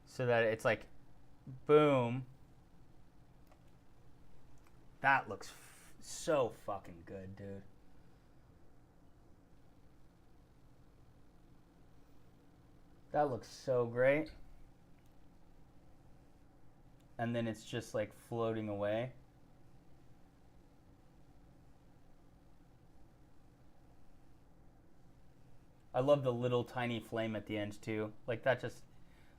so that it's like, boom. That looks so fucking good, dude. That looks so great. And then it's just like floating away. I love the little tiny flame at the end too. Like that, just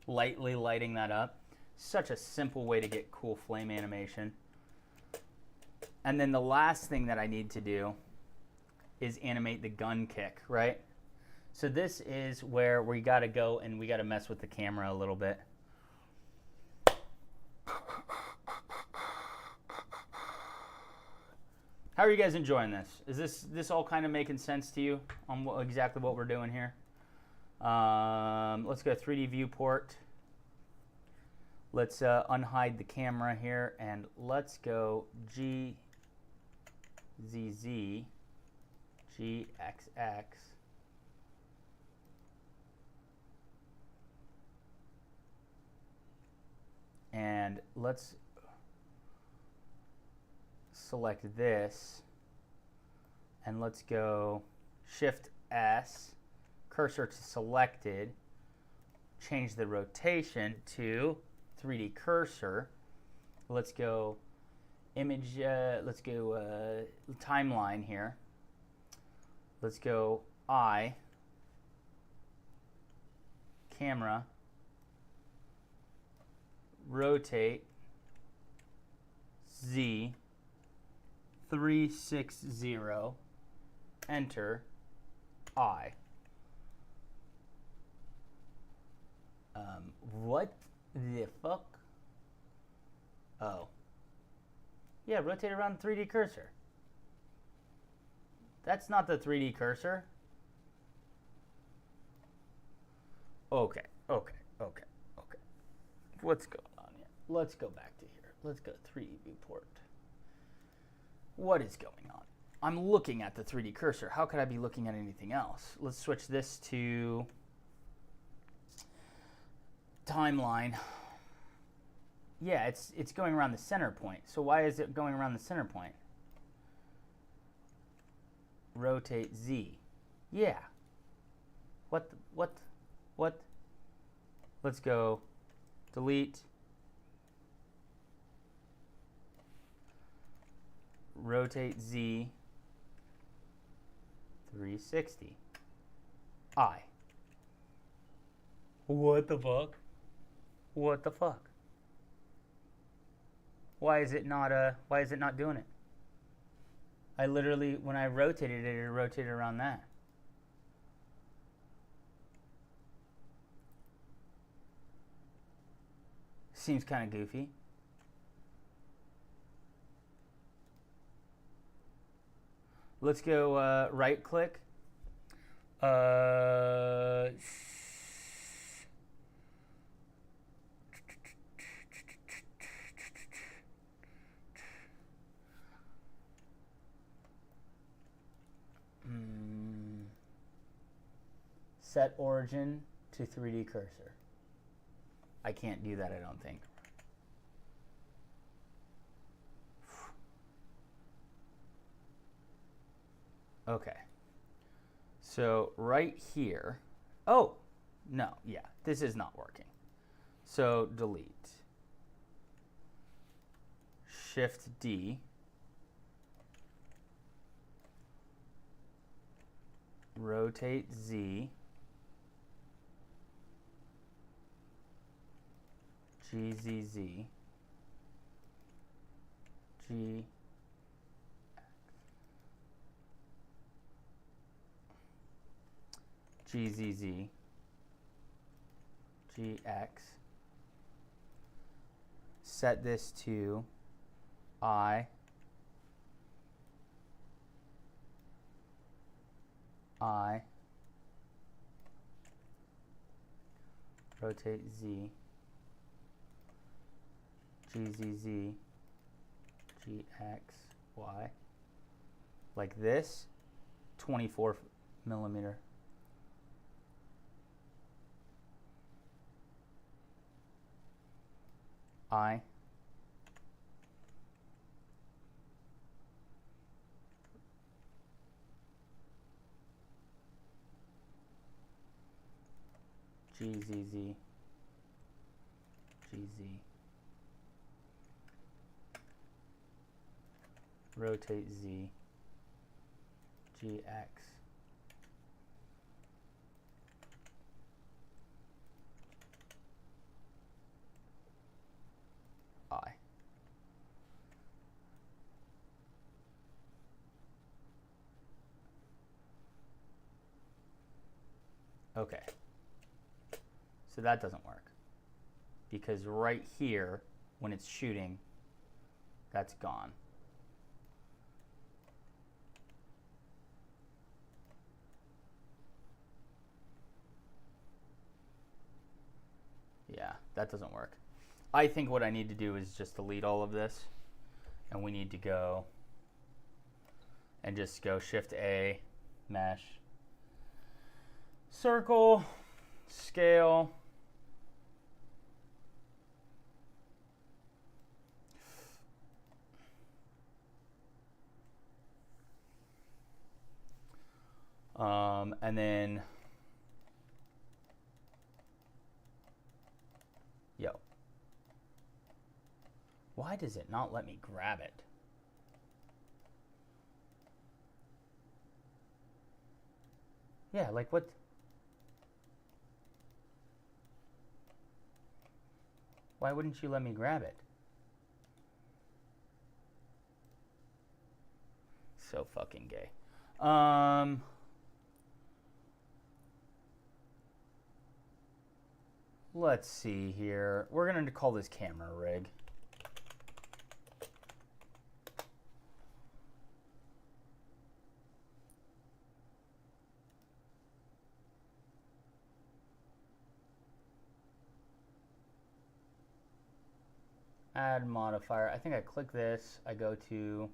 lightly lighting that up. Such a simple way to get cool flame animation. And then the last thing that I need to do is animate the gun kick, right? So this is where we got to go and we got to mess with the camera a little bit. How are you guys enjoying this? Is this all kind of making sense to you on exactly what we're doing here? Let's go 3D viewport. Let's unhide the camera here and let's go GZZ, GXX. And let's select this and let's go Shift S, cursor to selected, change the rotation to 3D cursor. Let's go image, let's go timeline here. Let's go I, camera, rotate, Z, 360, enter, I. What the fuck? Oh. Yeah, rotate around the 3D cursor. That's not the 3D cursor. Okay. What's going on here? Let's go back to here. Let's go 3D viewport. What is going on? I'm looking at the 3D cursor. How could I be looking at anything else? Let's switch this to timeline. Yeah, it's going around the center point. So why is it going around the center point? Rotate Z. Yeah. What? Let's go delete. Rotate Z. 360. I. What the fuck? What the fuck? Why is it not doing it? I literally, when I rotated it, it rotated around that. Seems kind of goofy. Let's go right click. Set origin to 3D cursor. I can't do that, I don't think. Okay. So right here. Oh, no, yeah, this is not working. So delete. Shift D. Rotate Z. GZZ. G. GZZ. GX. Set this to I. Rotate Z. GZZ. GX. Y. Like this. 24 millimeter. I. GZZ. GZ. Rotate Z. GX. Okay. So that doesn't work. Because right here, when it's shooting, that's gone. Yeah, that doesn't work. I think what I need to do is just delete all of this. And we need to go and just go Shift A, mesh, circle, scale. And then, yo. Why does it not let me grab it? Yeah, like what? Why wouldn't you let me grab it? So fucking gay. Let's see here. We're going to call this camera rig. Add modifier. I think I click this. I go to...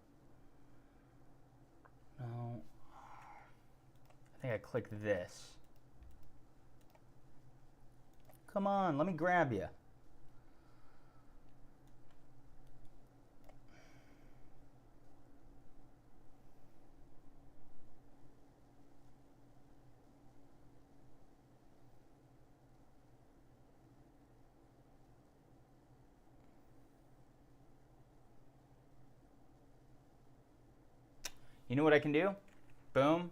No. I think I click this. Come on, let me grab you. You know what I can do? Boom.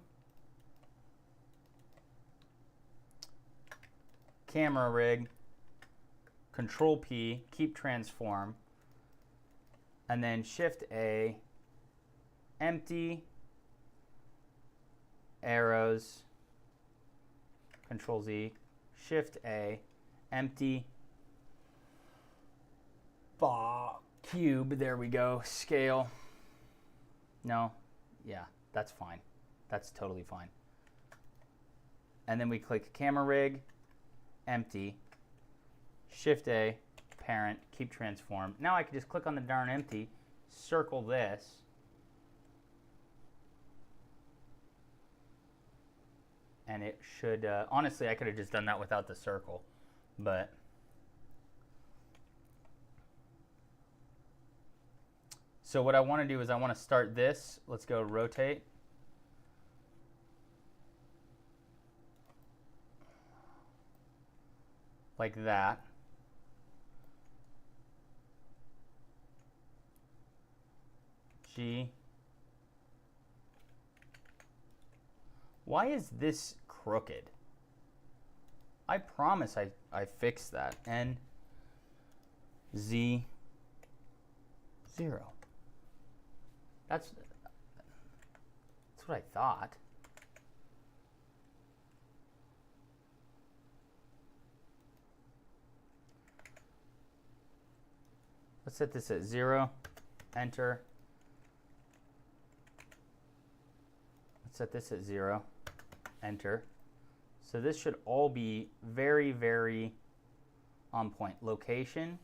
Camera rig. Control P, keep transform. And then Shift A, empty, arrows, Control Z, Shift A, empty, cube, there we go, scale. No, yeah, that's fine. That's totally fine. And then we click camera rig, empty, Shift A, parent, keep transform. Now I can just click on the darn empty, circle this, and it should, honestly, I could have just done that without the circle, but so what I want to do is I want to start this. Let's go rotate. Like that. G. Why is this crooked? I promise I fixed that. N, Z, 0. That's what I thought. Let's set this at 0, enter. Let's set this at 0, enter. So this should all be very, very on point. Location,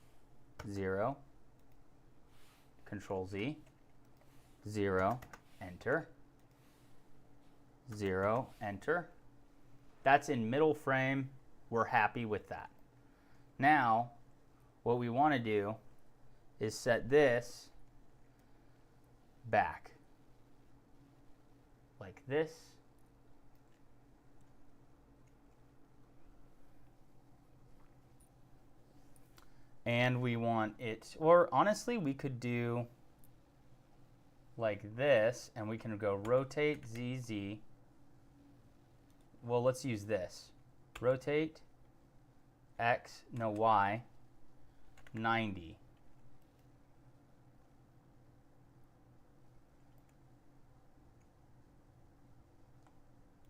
0, Control Z, 0, enter, 0, enter. That's in middle frame. We're happy with that. Now, what we want to do is set this back like this. And we want it, or honestly, we could do like this, and we can go rotate ZZ. Well, let's use this. Rotate X, no Y, 90.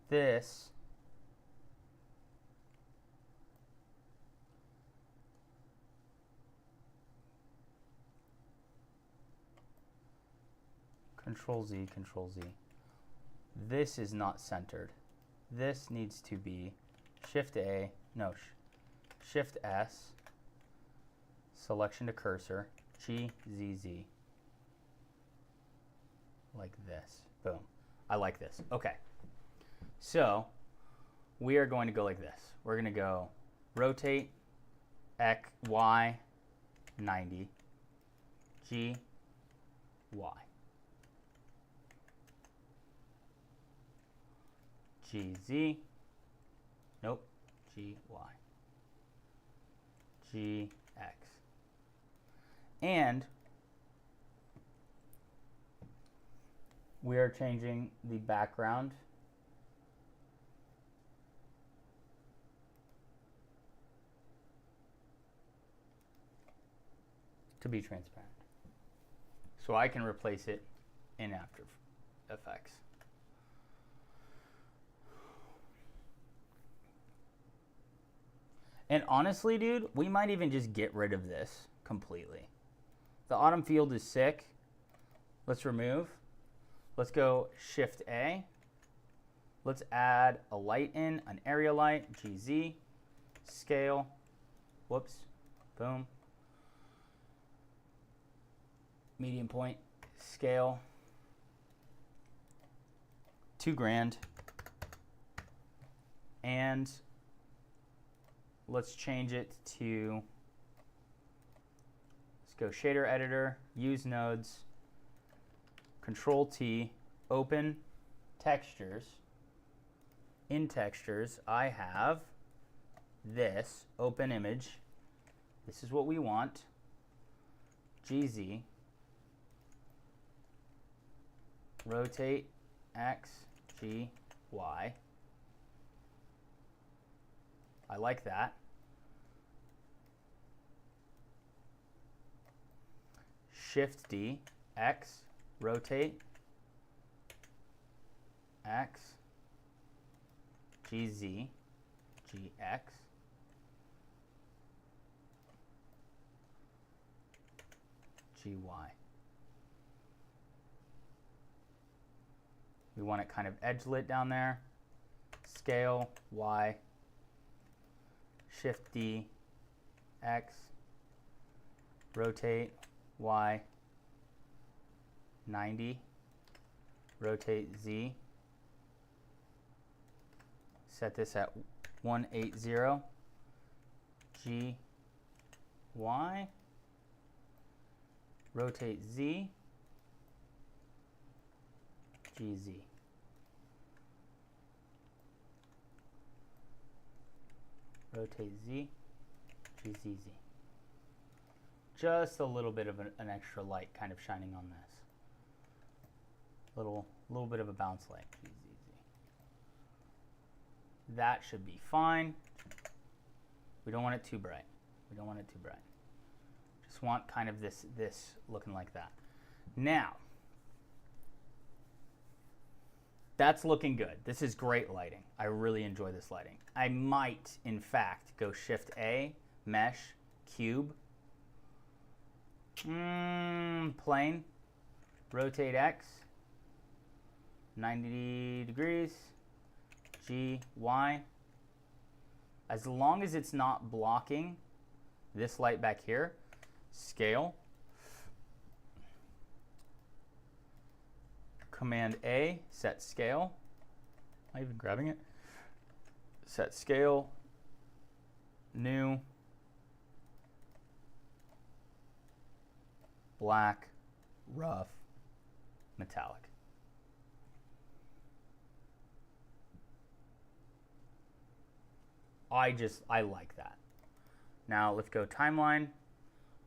This Control Z, Control Z. This is not centered. This needs to be Shift A, no, Shift S, selection to cursor, G, Z, Z. Like this. Boom. I like this. Okay. So we are going to go like this. We're going to go rotate X, Y, 90, G, Y. G, Z. Nope. G, Y. G, X. And we are changing the background to be transparent. So I can replace it in After Effects. And honestly, dude, we might even just get rid of this completely. The autumn field is sick. Let's remove. Let's go Shift A. Let's add a light in, an area light, GZ, scale, whoops, boom. Medium point, scale, 2 grand. And let's change it to, let's go shader editor, use nodes, Control T, open textures. In textures, I have this open image. This is what we want. GZ, rotate X, G, Y. I like that. Shift D, X, rotate X, GZ, GX, GY. We want it kind of edge lit down there. Scale, Y, Shift D, X, rotate Y, 90, rotate Z, set this at 180, G, Y, rotate Z, GZ. Rotate Z, GZZ. Just a little bit of an extra light kind of shining on this. Little bit of a bounce light, GZZ. That should be fine. We don't want it too bright. We don't want it too bright. Just want kind of this looking like that. Now, that's looking good. This is great lighting. I really enjoy this lighting. I might, in fact, go Shift A, Mesh, Cube, Plane, Rotate X, 90 degrees, G, Y. As long as it's not blocking this light back here, Scale, Command A, set scale. Am I even grabbing it? Set scale, new, black, rough, metallic. I like that. Now let's go timeline.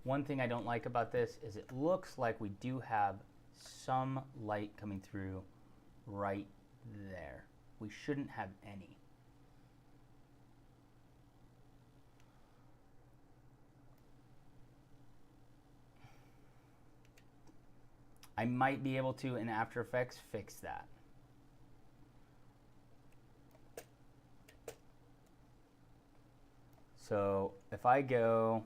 One thing I don't like about this is it looks like we do have some light coming through right there. We shouldn't have any. I might be able to, in After Effects, fix that. So if I go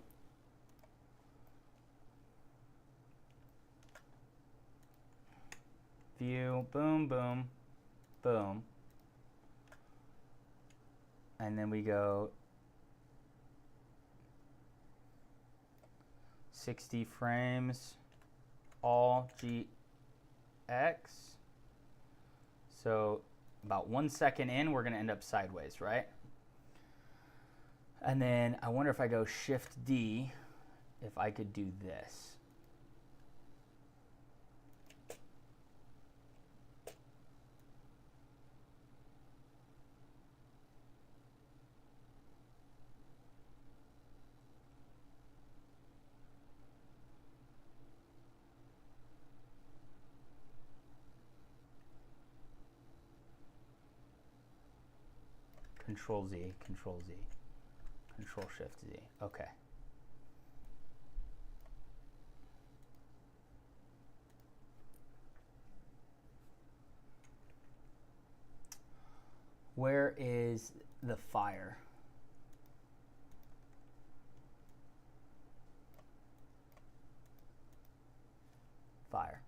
view, boom, boom, boom. And then we go 60 frames, all GX. So about 1 second in, we're gonna end up sideways, right? And then I wonder if I go Shift D, if I could do this. Control Z, Control Z, Control Shift Z. Okay. Where is the fire? Fire.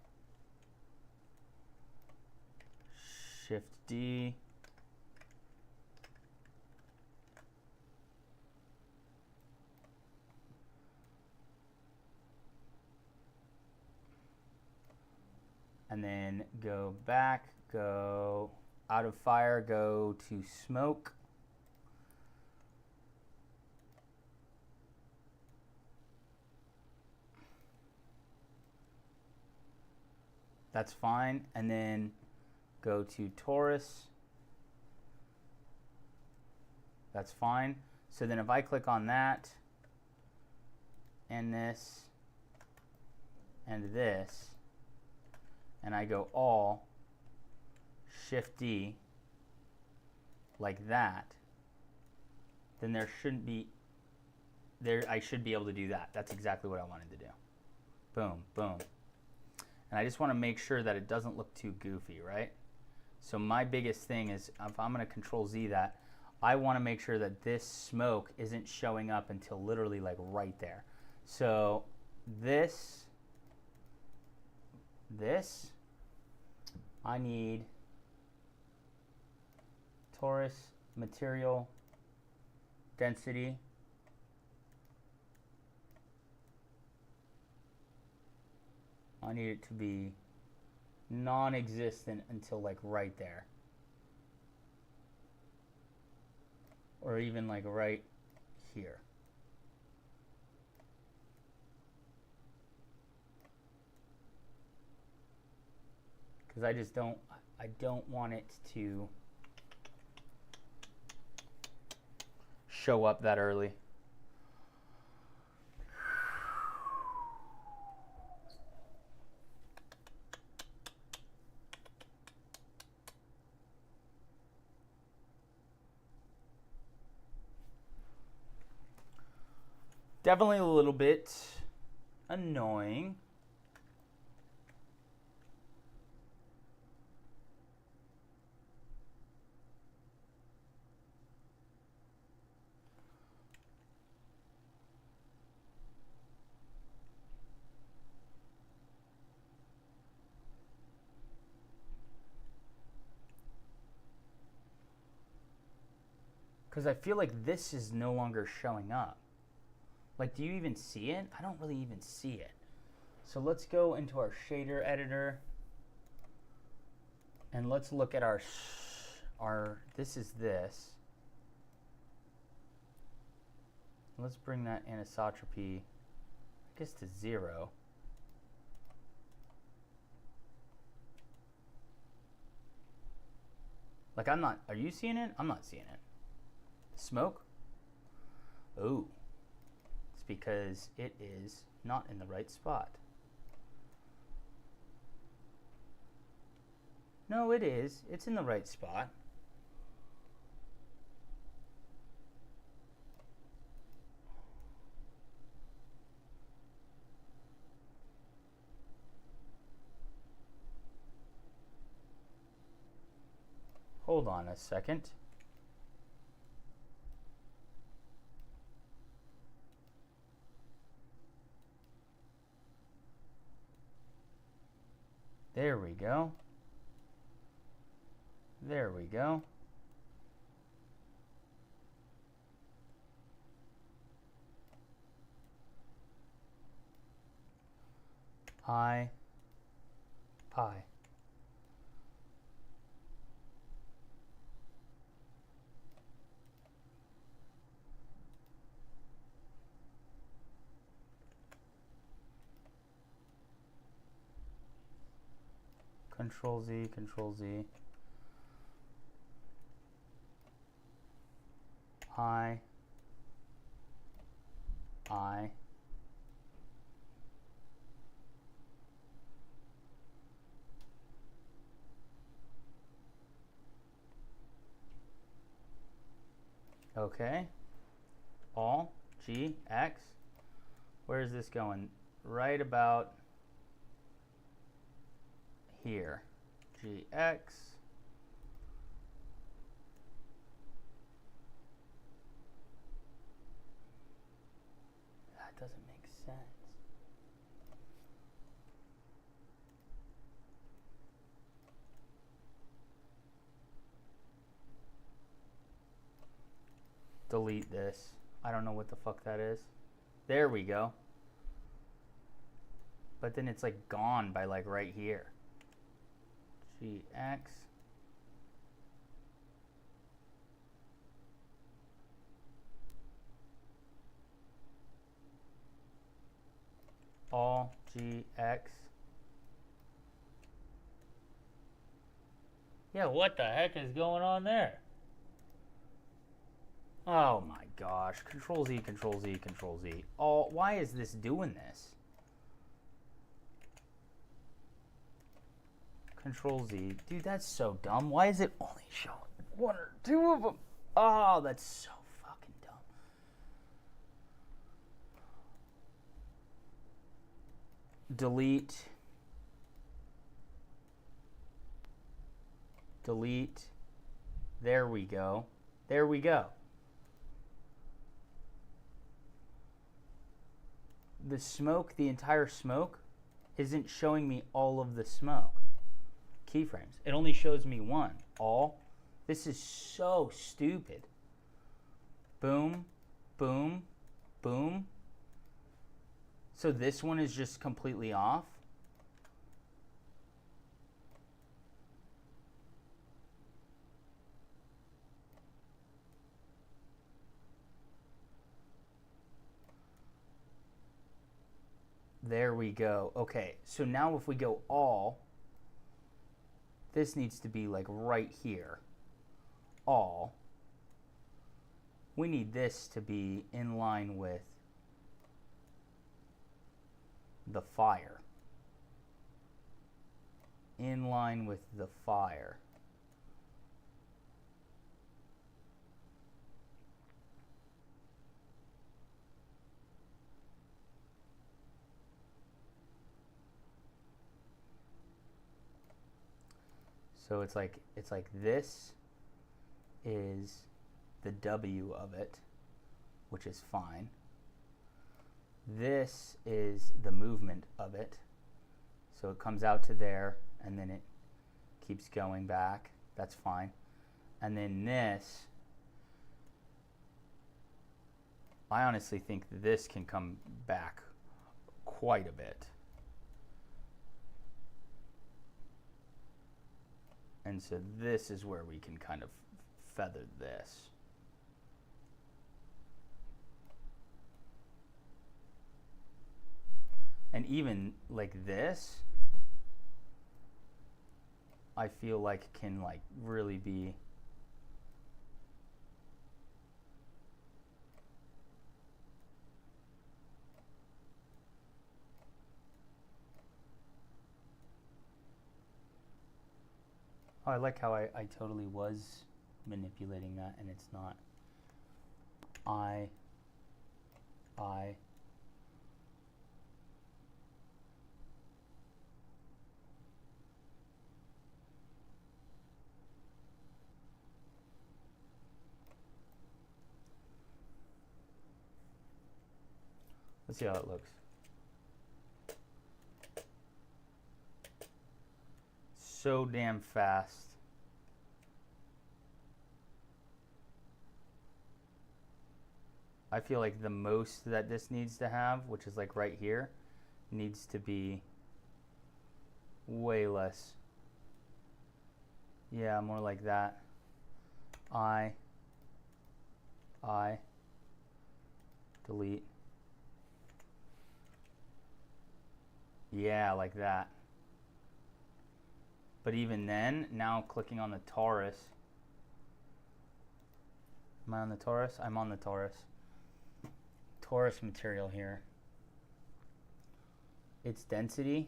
Shift D. And then go back, go out of fire, go to smoke. That's fine. And then go to Taurus. That's fine. So then if I click on that, and this, and this, and I go all, Shift D, like that, then there shouldn't be, I should be able to do that. That's exactly what I wanted to do. Boom, boom. And I just want to make sure that it doesn't look too goofy, right? So my biggest thing is, if I'm going to Control Z that, I want to make sure that this smoke isn't showing up until literally like right there. So this, I need Taurus material density. I need it to be non-existent until like right there. Or even like right here. Because I don't want it to show up that early. Definitely a little bit annoying. Because I feel like this is no longer showing up. Like, do you even see it? I don't really even see it. So let's go into our shader editor. And let's look at our this is this. Let's bring that anisotropy, I guess, to 0. Like, I'm not, are you seeing it? I'm not seeing it. Smoke? Oh. It's because it is not in the right spot. No, it is. It's in the right spot. Hold on a second. There we go. There we go. I, pi. Control Z, Control Z. I. Okay. All, G, X. Where is this going? Right about here. G, X. That doesn't make sense. Delete this. I don't know what the fuck that is. There we go. But then it's like gone by like right here. GX. All GX. Yeah, what the heck is going on there? Oh my gosh. Control Z, Control Z, Control Z. Oh, why is this doing this? Control Z. Dude, that's so dumb. Why is it only showing one or two of them? Oh, that's so fucking dumb. Delete. Delete. There we go. There we go. The smoke, the entire smoke, isn't showing me all of the smoke. Keyframes. It only shows me one. All. This is so stupid. Boom, boom, boom. So this one is just completely off. There we go. Okay, so now if we go all, this needs to be like right here. All. We need this to be in line with the fire. In line with the fire. So it's like this is the W of it, which is fine. This is the movement of it. So it comes out to there and then it keeps going back. That's fine. And then this, I honestly think this can come back quite a bit. And so this is where we can kind of feather this. And even like this, I feel like can like really be I like how I totally was manipulating that and it's not. I. Let's see how it looks. So damn fast. I feel like the most that this needs to have, which is like right here, needs to be way less. Yeah, more like that. I, delete. Yeah, like that. But even then, now clicking on the torus. Am I on the torus? I'm on the torus. Torus material here. Its density,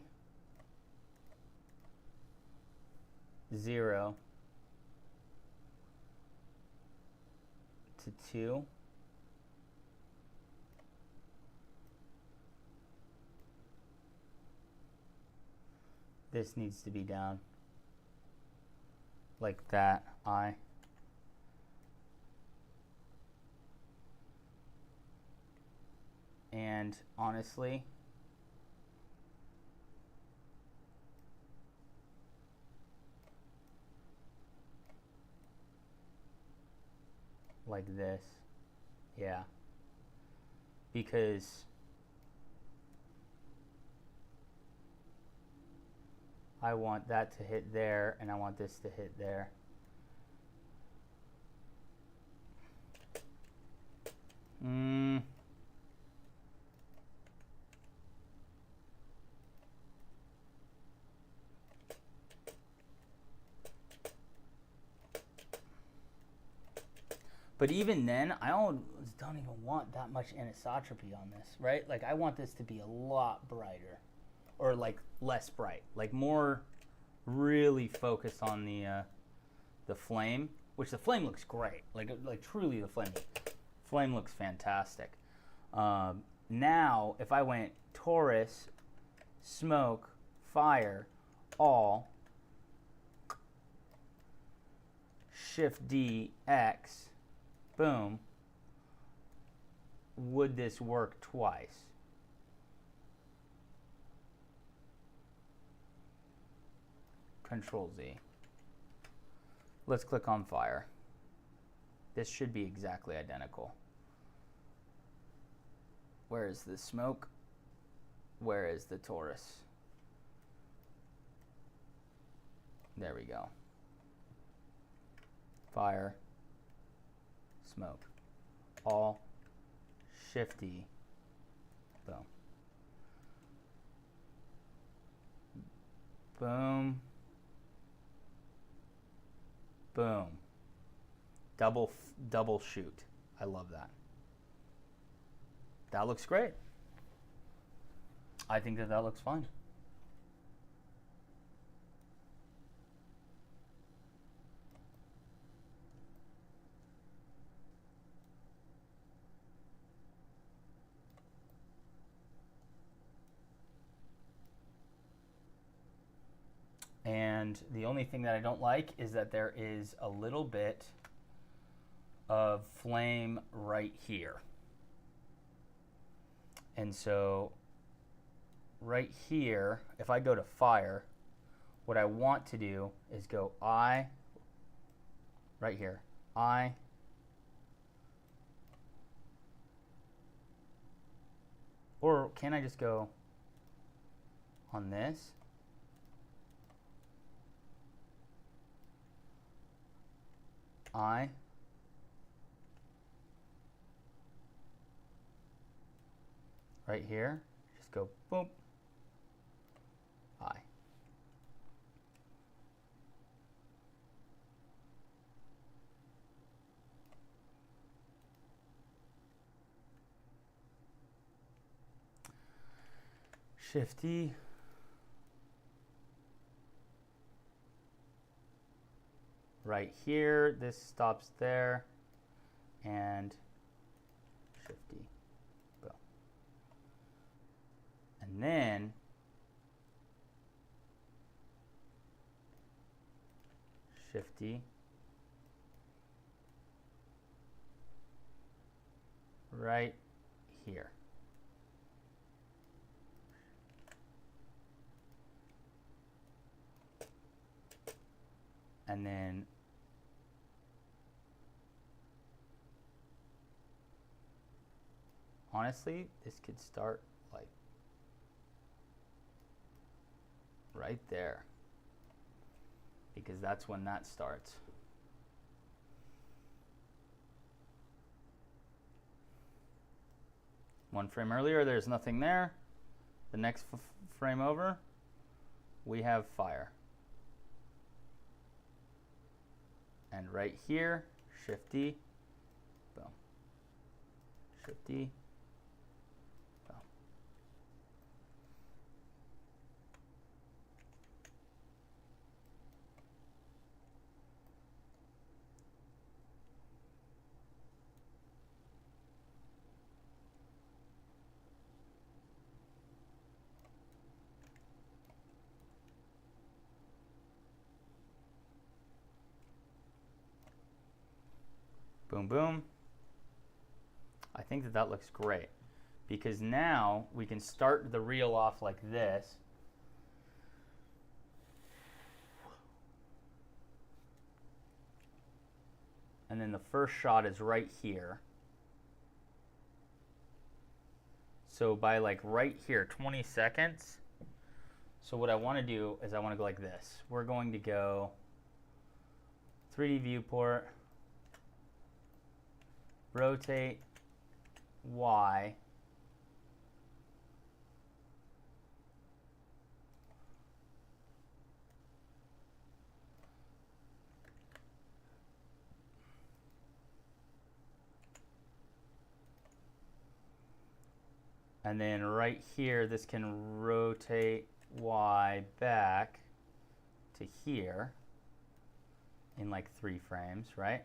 0 to 2. This needs to be down like that. And honestly, like this. Yeah. Because I want that to hit there, and I want this to hit there. But even then, I don't even want that much anisotropy on this, right? Like, I want this to be a lot brighter, or like less bright, like more really focused on the flame, which the flame looks great. Like truly, the flame looks fantastic. Now, if I went torus, smoke, fire, all, Shift D, X, boom, would this work twice? Control Z. Let's click on fire. This should be exactly identical. Where is the smoke? Where is the torus? There we go. Fire, smoke, all, Shift D, boom. Boom. Boom. Double shoot. I love that. That looks great. I think that looks fine. And the only thing that I don't like is that there is a little bit of flame right here. And so right here, if I go to fire, what I want to do is go I, right here, I, or can I just go on this? I, right here, just go boom, I. Shift D. Right here, this stops there, and Shift D, boom. And then Shift D, right here. And then Honestly, this could start like right there, because that's when that starts. One frame earlier, there's nothing there. The next frame over, we have fire. And right here, Shift D, boom. Shift D, boom. Boom, boom. I think that that looks great, because now we can start the reel off like this. And then the first shot is right here. So by like right here, 20 seconds. So what I want to do is I want to go like this. We're going to go 3D viewport, rotate Y, and then right here this can rotate Y back to here in like 3 frames, right?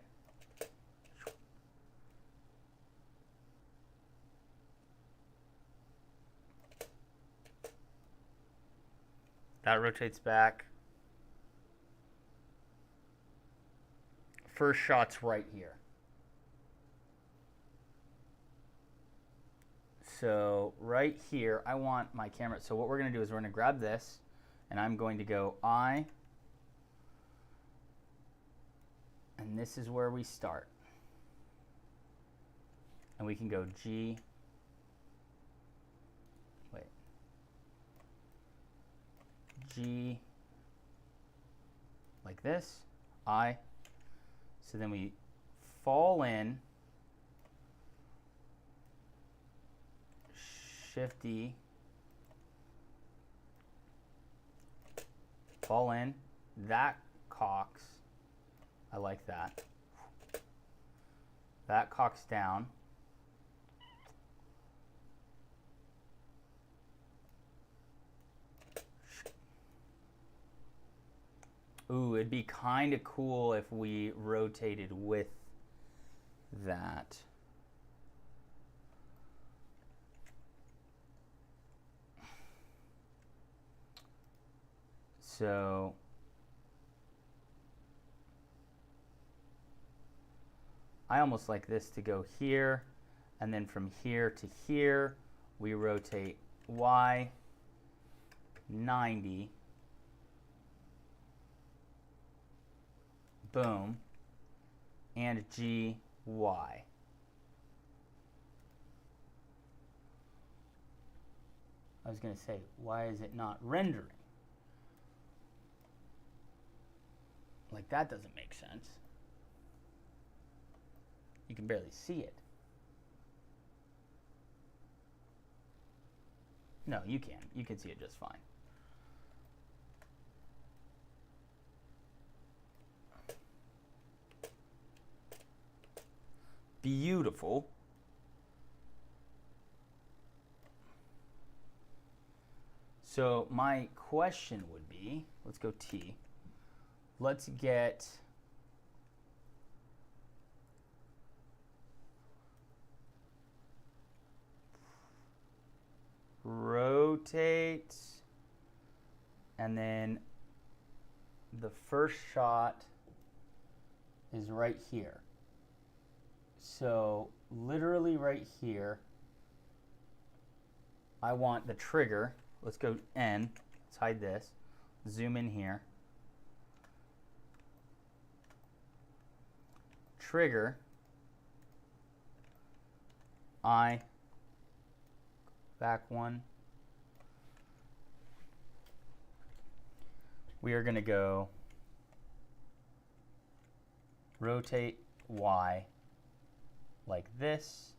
That rotates back. First shot's right here. So right here, I want my camera. So what we're going to do is we're going to grab this, and I'm going to go I, and this is where we start. And we can go G, G, like this, I. So then we fall in, Shift D, fall in, that cocks, I like that. That cocks down. Ooh, it'd be kind of cool if we rotated with that. So I almost like this to go here, and then from here to here, we rotate Y 90. Boom, and G, Y. I was going to say, why is it not rendering? Like, that doesn't make sense. You can barely see it. No, you can. You can see it just fine. Beautiful. So my question would be, let's go T. Let's get rotate, and then the first shot is right here. So literally right here, I want the trigger. Let's go N. Let's hide this. Zoom in here. Trigger. I. back one. We are going to go rotate Y like this.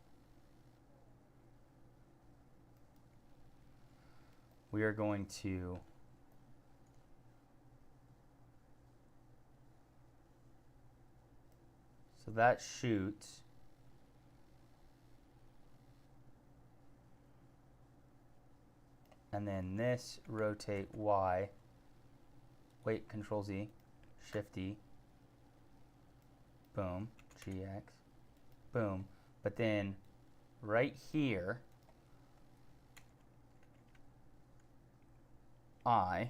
We are going to so that shoots. And then this rotate Y. Wait, Control Z, Shift E. Boom, GX. Boom. But then right here, I.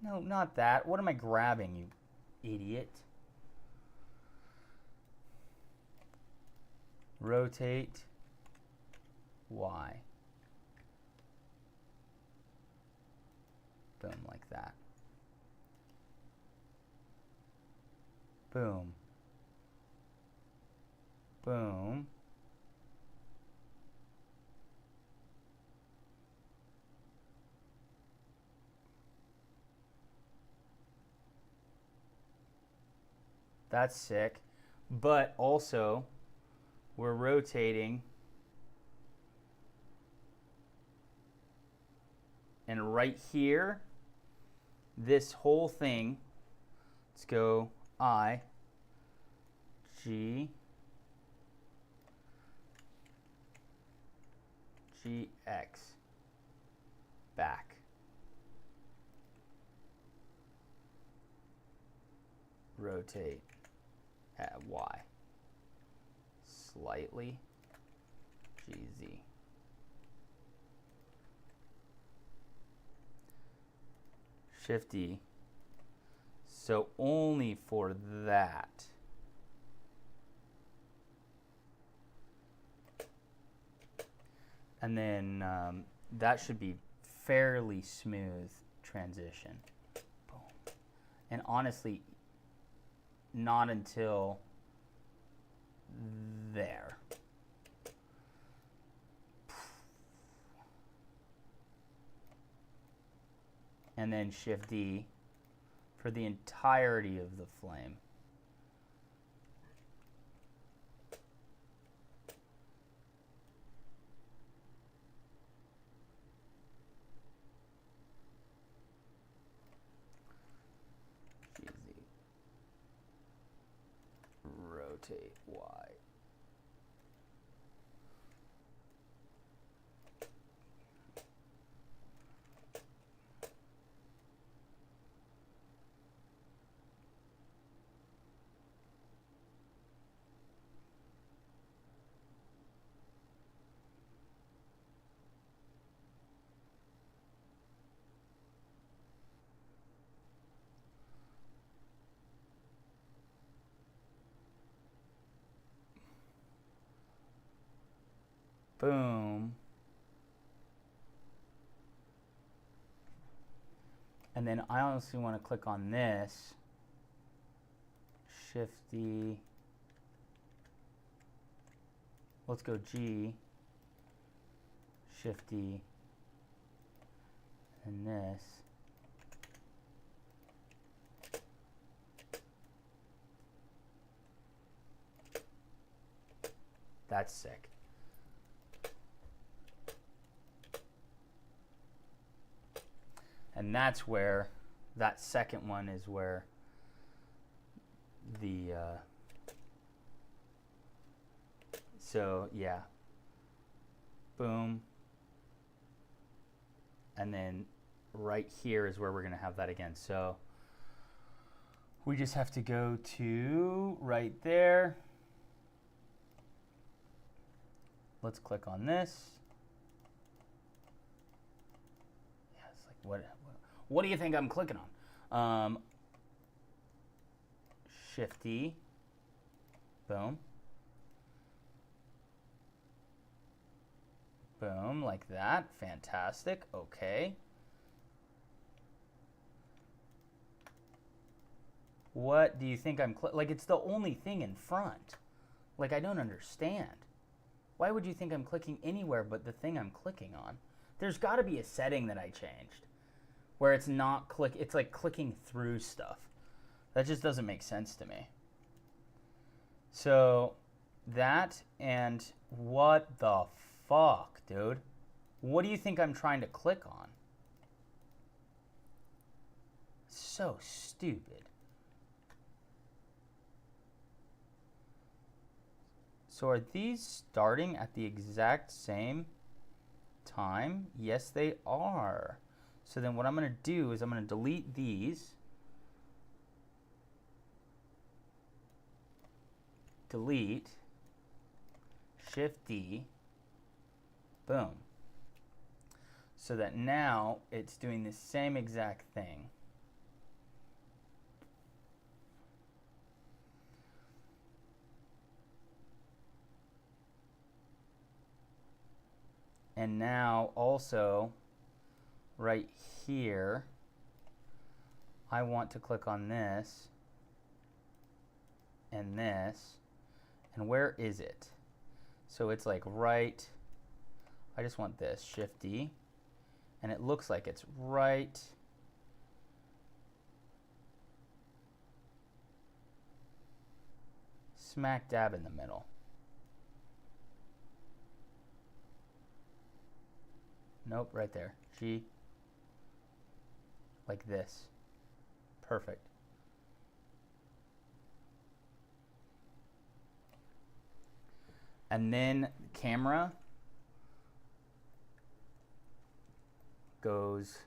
No, not that. What am I grabbing, you idiot? Rotate Y. Boom, like that. Boom. Boom. That's sick. But also, we're rotating. And right here, this whole thing, let's go I, G, GX, back. Rotate at Y. Slightly, GZ. Shift E. So only for that. And then that should be fairly smooth transition. Boom. And honestly, not until there. And then Shift D for the entirety of the flame. GZ. Rotate Y. Boom. And then I honestly want to click on this. Shift D. Let's go G. Shift D. And this. That's sick. And that's where that second one is where the so yeah, boom, and then right here is where we're gonna have that again. So we just have to go to right there. Let's click on this. Yeah, it's like what do you think I'm clicking on? Shift D. Boom. Boom, like that. Fantastic. Okay. What do you think I'm like? It's the only thing in front. Like, I don't understand. Why would you think I'm clicking anywhere but the thing I'm clicking on? There's got to be a setting that I changed where it's not it's like clicking through stuff. That just doesn't make sense to me. So that, and what the fuck, dude? What do you think I'm trying to click on? So stupid. So are these starting at the exact same time? Yes, they are. So then what I'm going to do is I'm going to delete these. Delete. Shift D. Boom. So that now it's doing the same exact thing. And now also right here, I want to click on this and this. And where is it? So it's like right, I just want this, Shift D. And it looks like it's right smack dab in the middle. Nope, right there. G. Like this. Perfect. And then camera goes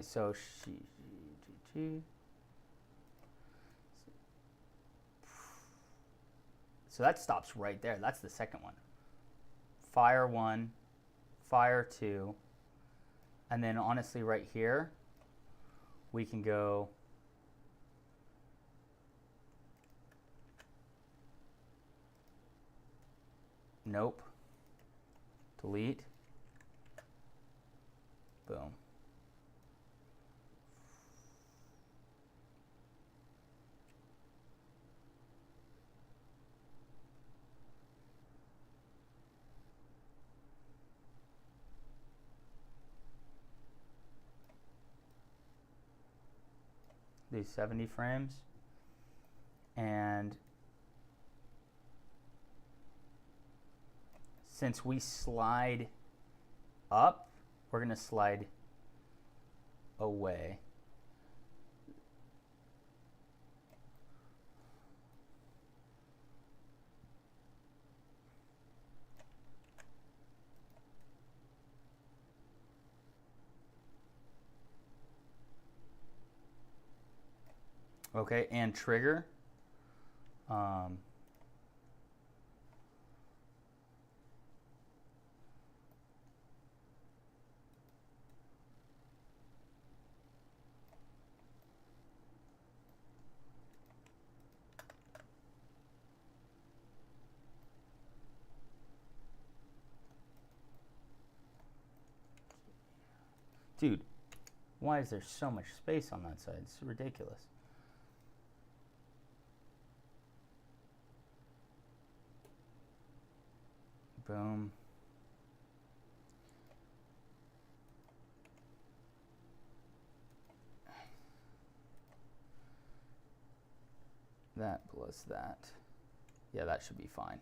so she. So that stops right there. That's the second one. Fire 1, fire 2, and then honestly right here, we can go nope, delete, boom. These 70 frames, and since we slide up, we're going to slide away. Okay, and trigger. Dude, why is there so much space on that side? It's ridiculous. Boom. That plus that. Yeah, that should be fine.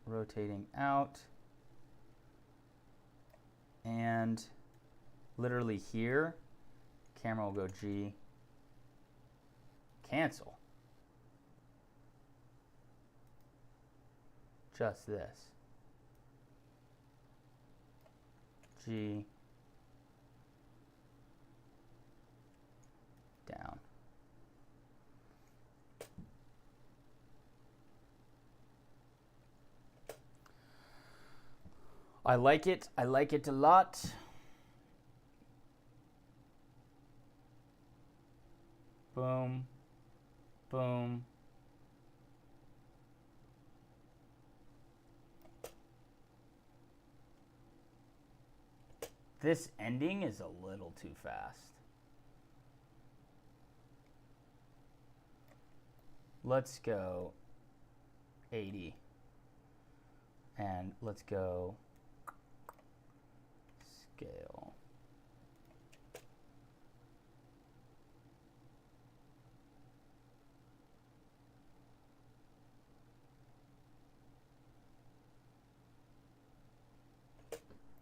Rotating out. And literally here, camera will go G. Cancel. Just this. G. Down. I like it. I like it a lot. Boom. Boom. This ending is a little too fast. Let's go 80. And let's go scale.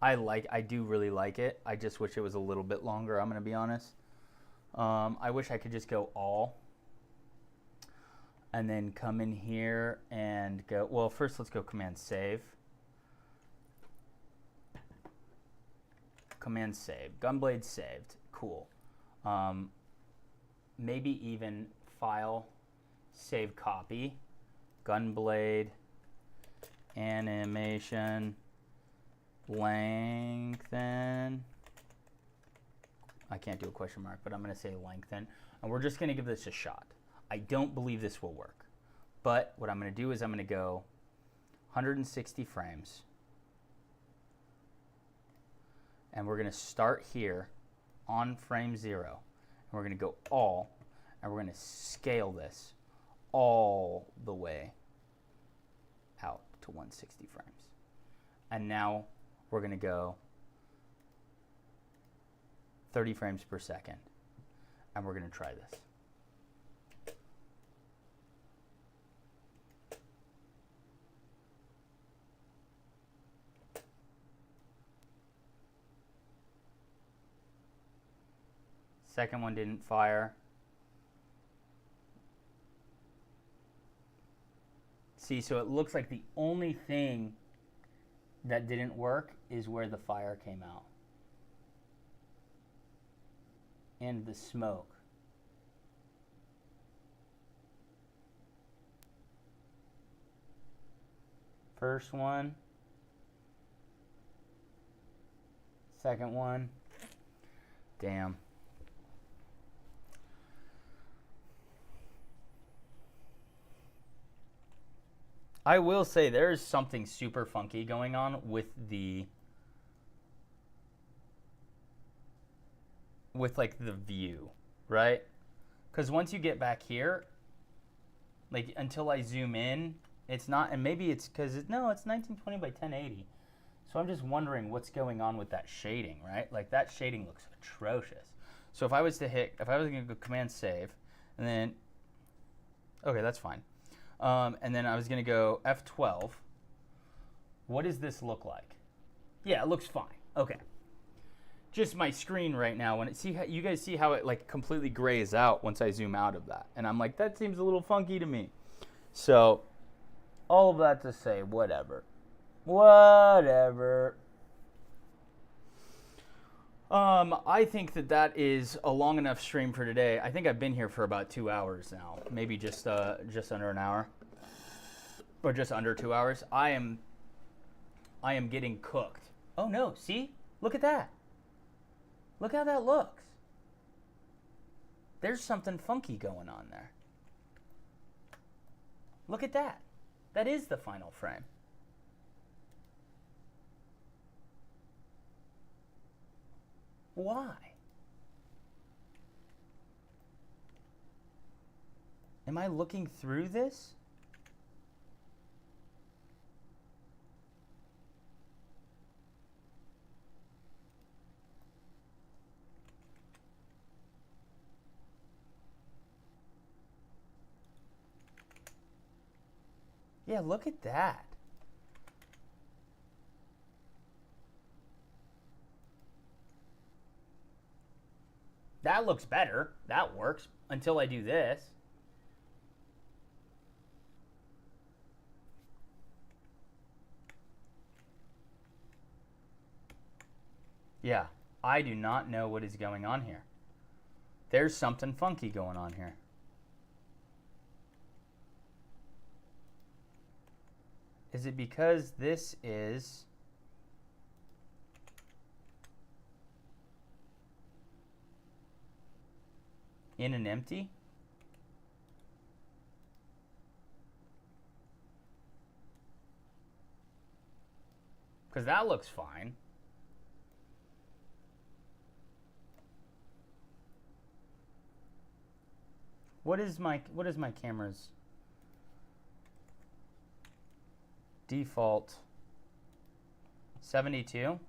I do really like it. I just wish it was a little bit longer, I'm going to be honest. I wish I could just go all. And then come in here and go, well, first let's go Command Save. Command Save. Gunblade saved. Cool. Maybe even File, Save Copy. Gunblade, Animation, Lengthen. I can't do a question mark, but I'm going to say lengthen. And we're just going to give this a shot. I don't believe this will work. But what I'm going to do is I'm going to go 160 frames. And we're going to start here on frame 0. And we're going to go all. And we're going to scale this all the way out to 160 frames. And now we're going to go 30 frames per second. And we're going to try this. Second one didn't fire. See, so it looks like the only thing that didn't work is where the fire came out. And the smoke. First one. Second one. Damn. I will say there is something super funky going on with like the view, right? Because once you get back here, like until I zoom in, it's not, and maybe it's because no, it's 1920 by 1080. So I'm just wondering what's going on with that shading, right? Like that shading looks atrocious. So if I was going to go Command Save, and then, okay, that's fine. And then I was going to go F12. What does this look like? Yeah, it looks fine. Okay. Just my screen right now, when you guys see how it like completely grays out once I zoom out of that. And I'm like, that seems a little funky to me. So, all of that to say, whatever. Whatever. I think that is a long enough stream for today. I think I've been here for about 2 hours now, maybe just under an hour, or just under 2 hours. I am getting cooked. Oh no! See, look at that. Look how that looks. There's something funky going on there. Look at that. That is the final frame. Why? Am I looking through this? Yeah, look at that. That looks better. That works until I do this. Yeah, I do not know what is going on here. There's something funky going on here. Is it because this is in an empty? Because that looks fine. What is my camera's default? 72.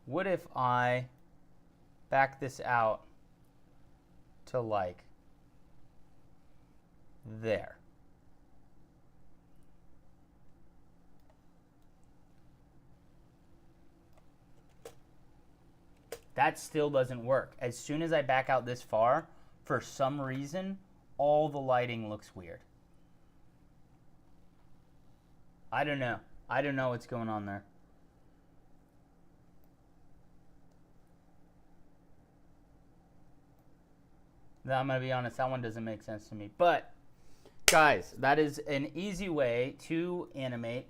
What if I back this out to like there? That still doesn't work. As soon as I back out this far, for some reason, all the lighting looks weird. I don't know. I don't know what's going on there. I'm going to be honest, that one doesn't make sense to me. But, guys, that is an easy way to animate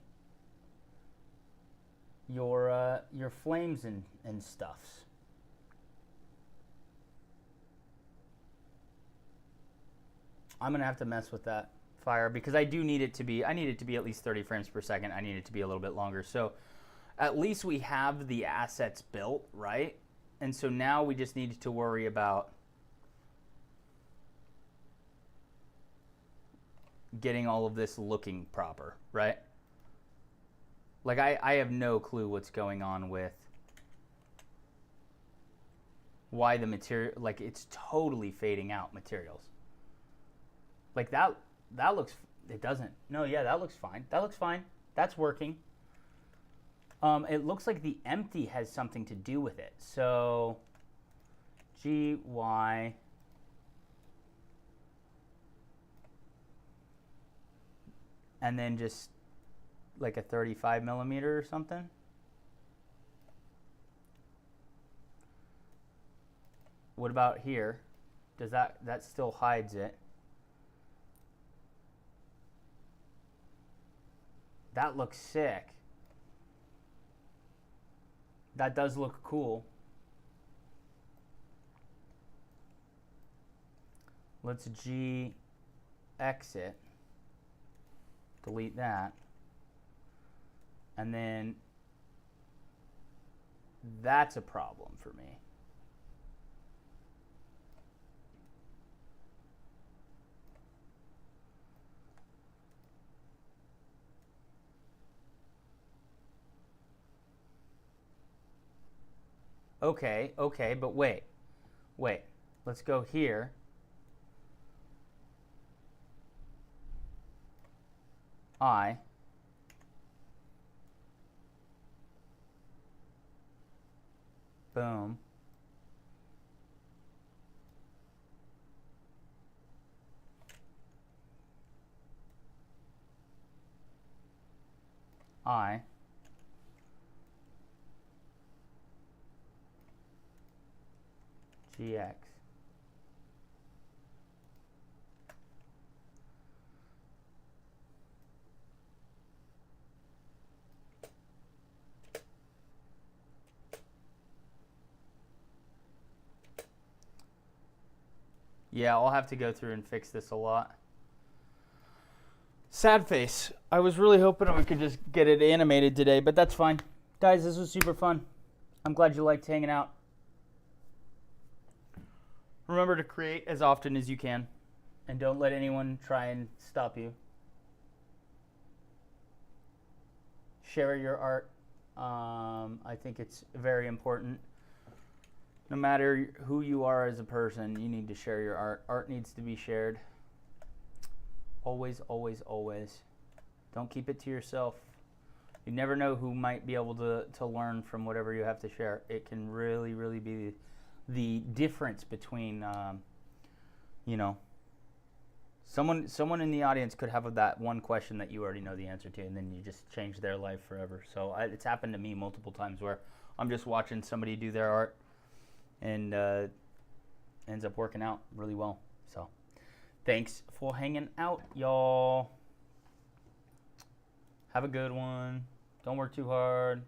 your flames and stuffs. I'm going to have to mess with that fire because I need it to be at least 30 frames per second. I need it to be a little bit longer. So at least we have the assets built, right? And so now we just need to worry about getting all of this looking proper, right? Like I have no clue what's going on with why the material, like it's totally fading out materials. Like that looks, it doesn't. No, yeah, that looks fine. That looks fine. That's working. It looks like the empty has something to do with it. So, GY. And then just like a 35 millimeter or something. What about here? Does that still hides it? That looks sick. That does look cool. Let's G exit. Delete that. And then that's a problem for me. Okay, but wait. Let's go here. Boom. GX. Yeah, I'll have to go through and fix this a lot. Sad face. I was really hoping we could just get it animated today, but that's fine. Guys, this was super fun. I'm glad you liked hanging out. Remember to create as often as you can, and don't let anyone try and stop you. Share your art. I think it's very important. No matter who you are as a person, you need to share your art. Art needs to be shared. Always, always, always. Don't keep it to yourself. You never know who might be able to learn from whatever you have to share. It can really, really be the difference between, you know, someone in the audience could have that one question that you already know the answer to, and then you just change their life forever. So it's happened to me multiple times where I'm just watching somebody do their art, and ends up working out really well. So thanks for hanging out, y'all. Have a good one. Don't work too hard.